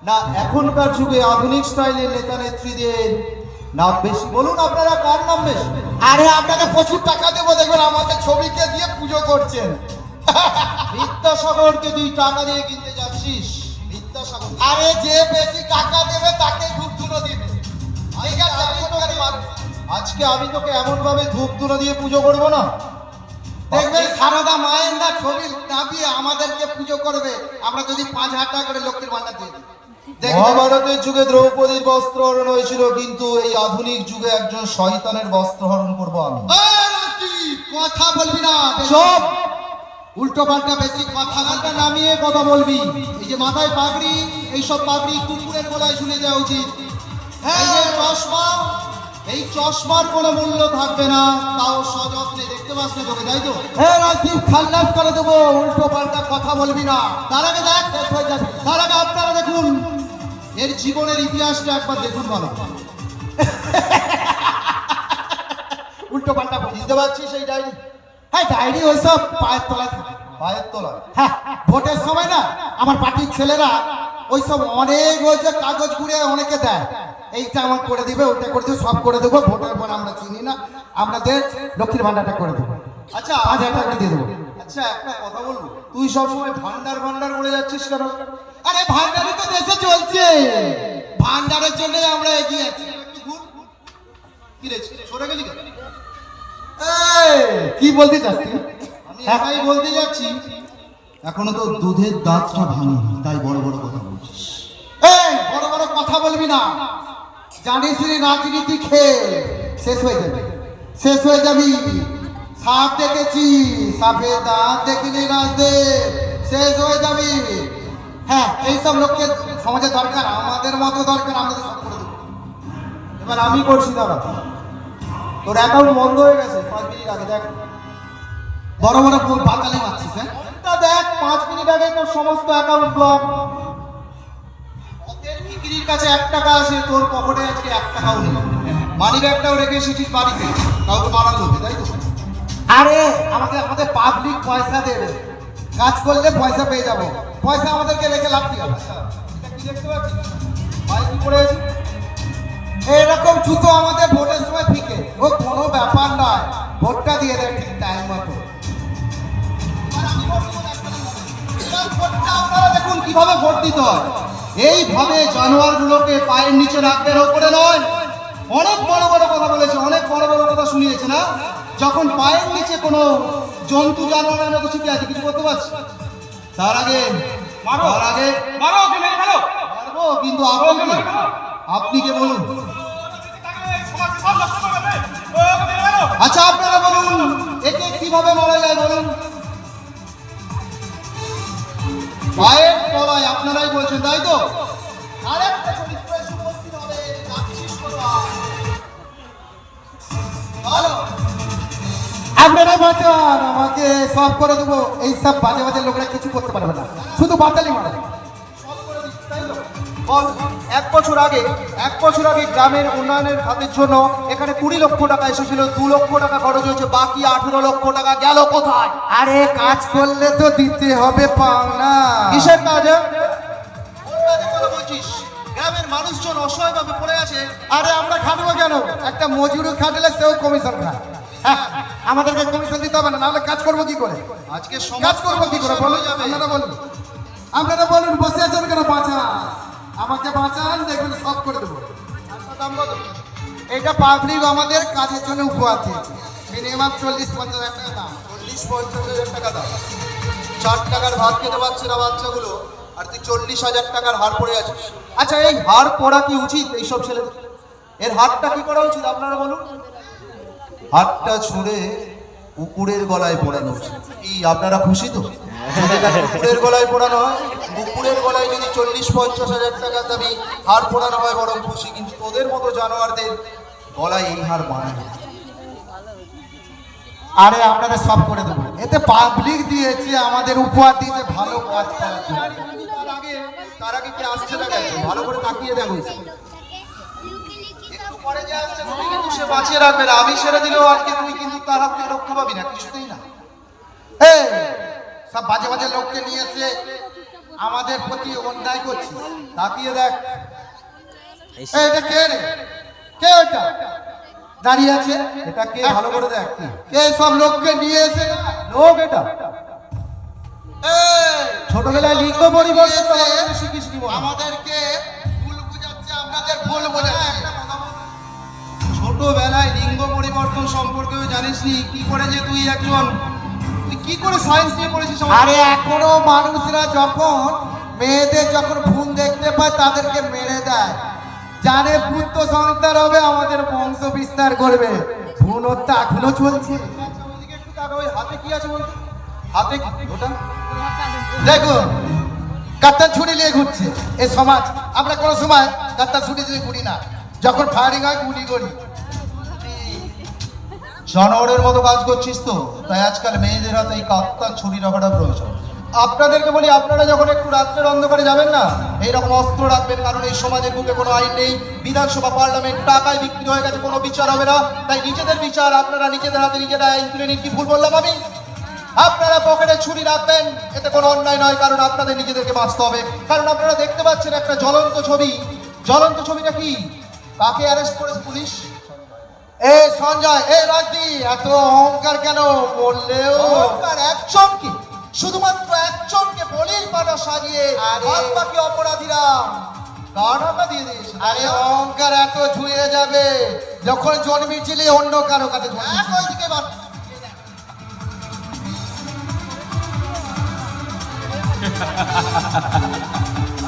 না এখনকার যুগে আধুনিক স্টাইলের নেতা নেত্রীদের নাম বেশি? বলুন আপনারা, কার নাম বেশি? আরে আপনাকে প্রচুর টাকা দেবো, দেখবেন আমাদের ছবিকে দিয়ে পুজো করছেন। বিদ্যাসাগরকে তুই টাকা দিয়ে কিনতে যাচ্ছিস? বিদ্যাসাগর আরে যে বেশি টাকা দেবে তাকে ধূপ ধুনো দিবে। ঠিক আছে, আজকে আমি তোকে এমন ভাবে ধূপ ধুনো দিয়ে পুজো করবো না, দেখবেন সারদা মায়ের না ছবি নামিয়ে আমাদেরকে পুজো করবে। আমরা যদি 5,000 টাকা করে লক্ষ্মীর ভান্ডার দিয়ে দিই। দেখবেন মহাভারতের যুগে দ্রৌপদীর বস্ত্রহরণ হয়েছিল, কিন্তু এই আধুনিক যুগে একজন শয়তানের বস্ত্রহরণ করবো আমি। কথা বলবি না, সব উল্টো পাল্টা বেশি কথা নামিয়ে কথা বলবি। এই যে মাথায় পাগড়ি, এইসব পাবলিক কুকুরের গলায় ঝুলে দেওয়া উচিত। এই যে চশমা, এই চশমার কোনো মূল্য থাকবে না, তাও সযত্নে দেখতে পাস না তোকে, তাই তো? হ্যাঁ রাজদীপ, খাল্লাস করে দেবো, উল্টো পাল্টা কথা বলবি না। তার আগে দেখ, শেষ হয়ে যাবে। তার আগে আপনারা দেখুন এর জীবনের ইতিহাসটা একবার দেখুন ভালো। উল্টো পাল্টা বলিস। বুঝতে পারছিস এই ডায়েরি? হ্যাঁ ডায়েরি ওইসব পায়ের তলায় থাকে। পায়ের তলায়? হ্যাঁ, ভোটের সময় না আমার পার্টির ছেলেরা ওইসব অনেক ওই যে কাগজ কুড়িয়ে অনেকে দেয়, এইটা আমার করে দিবে, ওইটা করে দিবে, সব করে দেবো। ভোটের পর আমরা চিনি না, আমাদের লক্ষ্মীর ভান্ডারটা করে দেবো, আচ্ছা 5,000 টাকা দিয়ে দেবো। আচ্ছা একটা কথা বলবো, তুই সবসময় ভান্ডার ভান্ডার করে যাচ্ছিস কেন? আরে ভান্ডারই তো দেশে চলছে, ভান্ডারের জন্যই আমরা এগিয়ে আছি। একটু ঘুর। কি রে, সরে গেলি কেন? এই, কি বলতে চাস তুই? আমি একাই বলতে যাচ্ছি, এখনো তো দুধের দাঁতটা ভাঙি, তাই বড় বড় কথা বলছিস। এই বড় বড় কথা বলবি না, জানিস রে রাজনীতি খেয়ে শেষ হয়ে যাবে, শেষ হয়ে যাবি। সাপ দেখেছি, সাপের দাঁত দেখিনি রাজদেব, শেষ হয়ে যাবি। হ্যাঁ, এইসব লোককে সমাজে দরকার, আমাদের মতো দরকার, আমাদের সব করে দেবো। এবার আমি করছি, দাঁড়া। তোর অ্যাকাউন্ট বন্ধ হয়ে গেছে 5 মিনিট আগে, দেখ। বড় বড় বাতালি মারছিস, হ্যাঁ? তা দেখ, 5 মিনিট আগে তোর সমস্ত অ্যাকাউন্ট ব্লক। ওদের বিক্রির কাছে 1 টাকা আছে, তোর পকেটে আজকে 1 টাকাও নেই। মানি ব্যাগটাও রেখে এসেছিস বাড়িতে, কাউকে মারার লোভে, তাই তো? আরে আমাদের পাবলিক পয়সা দেবে, কাজ করলে পয়সা পেয়ে যাবো, পয়সা আমাদেরকে রেখে লাভ কি হবে? এটা কি দেখতে পাচ্ছিস? ভাই কি পড়ে আছে? এরকম জুতো আমাদের ভোটের সময় ফিকে, ও কোনো ব্যাপার নয়, ভোটটা দিয়ে দেয় ঠিক টাইম মতো। এবার ভোটটা আপনারা দেখুন কিভাবে ভোট দিতে হয়। এইভাবে জানোয়ারগুলোকে পায়ের নিচে রাখবেন, ওপরে নয়। অনেক বড় বড় কথা বলেছে, অনেক বড় বড় কথা শুনিয়েছে না? যখন পায়ের নিচে কোনো জন্তু জানোয়ারের মতো ছিপে আছে, কিছু করতে পারছি? তার আগে মারো। মারবো, কিন্তু আপনি কে? মারো। আপনি কে বলুন? আচ্ছা আপনারা বলুন, একে কিভাবে মারা যায় বলুন? পায়ের তলায়, আপনারাই বলছেন, তাই তো? আরেকটা চরিত্র এসে উপস্থিত হবে, যাচ্ছিস কোথায়? ভালো। আপনারা বাঁচান, আমাকে সব করে দেবো। এইসব বাজে বাজে লোকরা কিছু করতে পারবে না, শুধু বাতালি মারে। সব করে দিচ্ছি, তাই তো? বল, 1 বছর আগে গ্রামের উন্নয়নের খাতের জন্য এখানে 20 লক্ষ টাকা এসেছিল, 2 লক্ষ টাকা খরচ হয়েছে, বাকি 18 লক্ষ টাকা গেল কোথায়? আরে কাজ করলে তো দিতে হবে পাওনা। কিসের কাজ? কোন কাজের কথা বলছিস? গ্রামের মানুষজন অসহায়ভাবে পড়ে আছে। আরে আমরা খাটবো কেন? একটা মজুরি খাটলে সেও কমিশন খায়। হ্যাঁ, আমাদেরকে কমিশন দিতে হবে না, নাহলে কাজ করবো কি করে? আজকে কাজ করবো কি করে বলুন? আপনারা বলুন, বসে আছেন কেন? বাঁচান, আমাকে বাঁচান, দেখবেন সব করে দেবো। এটা পাবলিক আমাদের কাজের জন্য উপহার দিয়েছে, মিনিমাম 40-50 হাজার টাকা দাম। 40-50 হাজার টাকা দাম। 4 টাকার ভাত খেতে পারছে না বাচ্চাগুলো, আর তুই 40,000 টাকার হার পরে আছিস। আচ্ছা এই হার পরা কি উচিত এইসব ছেলেদের? এর হারটা কি করা উচিত আপনারা বলুন? হাতটা ছুঁড়ে কুকুরের গলায় পড়ানো উচিত। কি আপনারা খুশি তো? যদি এটা কুকুরের গলায় পড়ানো হয়, কুকুরের গলায় যদি 40-50 হাজার টাকা দামি হার পড়ানো হয় বরং খুশি, কিন্তু তোদের মতো জানোয়ারদের গলায় এই হার বানায় না। আরে আপনারা সব করে দেবো, এতে পাবলিক দিয়েছে, আমাদের উপহার দিয়েছে ভালো কাজ করার জন্য। তার আগে কি আসছে না কেন? ভালো করে তাকিয়ে দেখো। একটু পরে যে আসছে তুমি কিন্তু সে বাঁচিয়ে রাখবে না, আমি সেরে দিলেও আজকে তুই কিন্তু তার হাত থেকে রক্ষা পাবি না, কিছুতেই না। এই সব বাজে বাজে লোককে নিয়ে এসে আমাদের প্রতি অন্যায় করছি। তাকিয়ে দেখ। এই, এটা কে রে? কে ওটা দাঁড়িয়ে আছে? এটা কে? ভালো করে দেখ। কে সব লোককে নিয়ে এসে? লোক এটা? এই, ছোটবেলায় লিঙ্গ পরিবর্তন তো আমাদের শিখিসনি মনে হয়। আমাদেরকে ভুল বুঝাচ্ছে, আপনাদের ভুল বোঝাচ্ছে। ছোটবেলায় লিঙ্গ পরিবর্তন সম্পর্কেও জানিসনি? কি করে যে তুই কি করে সায়েন্স নিয়ে পড়েছিস? আরে এখনো মানুষরা যখন মেয়েদের যখন ভ্রূণ দেখতে পায় তাদেরকে মেরে দেয়, জানে পুত্র সন্তান হবে, আমাদের বংশ বিস্তার করবে। ভ্রূণ হত্যা এখনো চলছে। ওদিকে একটু তাকা, ওই হাতে কি আছে বলতো? হাতে কি ওটা? দেখুন, কাত্তার ছুরি নিয়ে ঘুরছে এই সমাজ। আমরা কোনো সময় কাত্তার ছুরি দিয়ে ঘুরি না, যখন ফায়ারিং হয় গুলি করি। জানোয়ারের মতো কাজ করছিস তো, তাই আজকাল মেয়েদের হাতে এই কাত্তার ছুরি রাখাটা প্রয়োজন। আপনাদেরকে বলি, আপনারা যখন একটু রাত্রের অন্ধকারে যাবেন না, এইরকম অস্ত্র রাখবেন, কারণ এই সমাজের বুকে কোনো আইন নেই। বিধানসভা পার্লামেন্ট টাকায় বিক্রি হয়ে গেছে, কোনো বিচার হবে না। তাই নিজেদের বিচার আপনারা নিজেদের হাতে নিজেরা আইন তুলে নিন। কি ভুল বললাম আমি? আপনারা পকেটে ছুরি রাখবেন, এতে কোনো অন্যায় নয়, কারণ আপনাদের নিজেদেরকে বাঁচতে হবে। কারণ আপনারা দেখতে পাচ্ছেন একটা জ্বলন্ত ছবি। জ্বলন্ত ছবিটা কি? কাকে অ্যারেস্ট করেছে পুলিশ? এই সঞ্জয়, এই রাজদি, এত অহংকার কেন? বললেও অহংকার একজনকে, শুধুমাত্র একজনকে বলির পানা সাজিয়ে বাদ বাকি অপরাধীরা কারণটা দিয়ে দিয়েছে। আরে অহংকার এত ছুঁয়ে যাবে যখন জন্মেছিলি অন্য কারো কাছে জন্মেছিলি। ওইদিকে বাদ।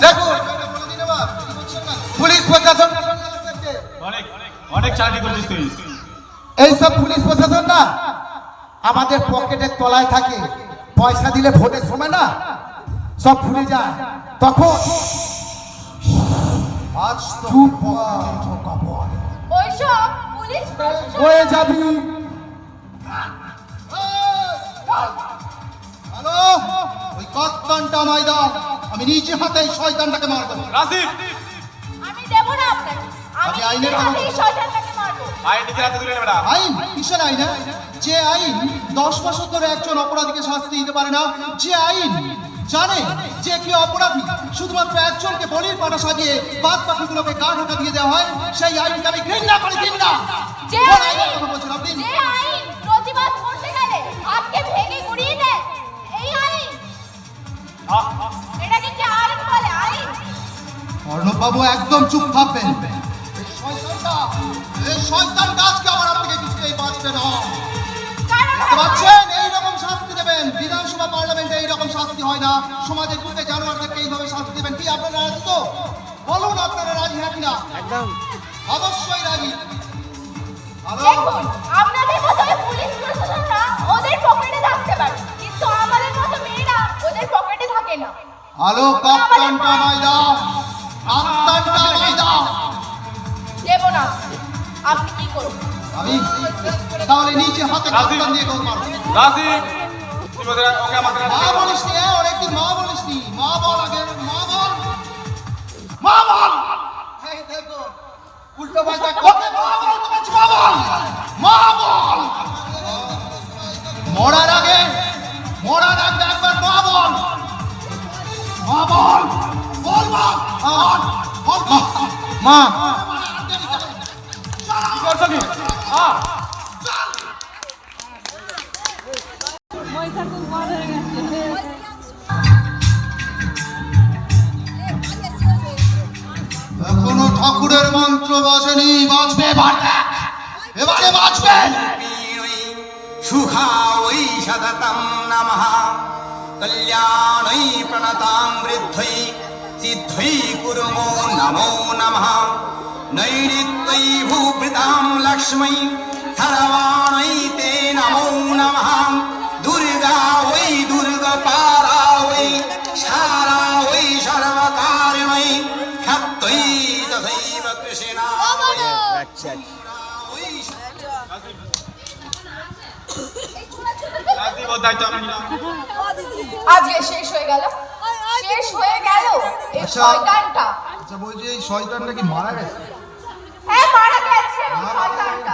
দেখুন পুলিশ প্রশাসন, অনেক অনেক চাকরি করছিস তুই। এইসব পুলিশ প্রশাসন না আমাদের পকেটের তলায় থাকে। পয়সা দিলে ভোটের সময় না সব ভুলে যায়, তখন আজ তো চুপ কর। ওইসব পুলিশ প্রশাসন হয়ে যাবি। হ্যালো, ওই কত্তানটা আমায় দাও, আমি নিজে হাতে এই শয়তানটাকে মারবো। রাজীব, আমি দেব না আপনাকে। আমি আপনি আইনের নিজের কথা হাতেই শয়তানটাকে মারবো। আইন নিজের হাতে তুলে নেবে না। আইন? কিসের আইন? যে আইন 10 বছর ধরে একজন অপরাধীকে শাস্তি দিতে পারে না, যে আইন জানে যে কি অপরাধী, শুধুমাত্র একজনকে বলির পানা সাজিয়ে বাদ বাকিগুলোকে গা ঢাকা দিয়ে দেওয়া হয়, সেই আইনকে আমি ঘৃণা করি, ঘৃণা। যে কোন আইন, আইনের কথা বলছেন আপনি? যে আইন প্রতিবাদ করতে গেলে হাতকে ভেঙে গুড়িয়ে দেয়, এই আইন। এটাকে কি আইন বলে? আইন? অর্ণববাবু একদম চুপ থাকবেন। এই শয়তানটা আজকে আমার হাত থেকে কিছুতেই বাঁচবে না। কারণ দেখতে পাচ্ছেন, এইরকম শাস্তি দেবেন। বিধানসভা পার্লামেন্টে এইরকম শাস্তি হয় না। সমাজের বুকে জানোয়ারদেরকে এইভাবে শাস্তি দেবেন। কি আপনারা রাজি তো? বলুন আপনারা রাজি, হ্যাঁ কিনা? একদম। অবশ্যই রাজি। হ্যালো, দেখুন, আপনাদের মতো ওই পুলিশ প্রশাসনরা ওদের পকেটে থাকতে পারে, কিন্তু আমাদের মতো মেয়েরা ওদের পকেটে থাকে না। হ্যালো, কাপ্তানটা আমায় দাও, কাপ্তানটা আমায় দাও। দেব না। আপনি কি করবেন? আমি তাহলে নিজে হাতে কাপ্তান দিয়ে গোল মারবো। রাজীব, তুই ওকে আমাকে মা বলিসনি, অনেকদিন মা বলিসনি। মা বল আগে, মা বল, মা বল। এই দেখো উল্টো পাল্টা ওকে মা বলতে বলছি, মা বল, মা বল। মরার আগে একবার মা বল, মা বল, বল মা, বল মা। মা। কি করছো কি? বৈশাখ বড় হয়ে গেছে। এখনো ঠাকুরের মন্ত্র বাজেনি, বাজবে এবারে, এবারে বাজবে। সুখাওই সততম নমঃ কল্যাণৈ প্রণতাং বৃদ্ধৈ সিদ্ধৈ কুর্মো নমো নমঃ নৈরিত্যৈ ভূভৃতাং লক্ষ্মৈ সর্বাণৈ তে নমো নমঃ দুর্গা ওই দুর্গপারা ওই সারা ওই সর্বকারিণৈ ক্ষত্তৈ তথৈব কৃষ্ণা আচ্ছা। রাজীব, ওর দায়িত্ব আমি নিলাম। আজকে শেষ হয়ে গেল, শেষ হয়ে গেল এই আচ্ছা। শয়তানটা। আচ্ছা, বলছি এই শয়তানটা কি মারা গেছে? হ্যাঁ, মারা গেছে ওই শয়তানটা।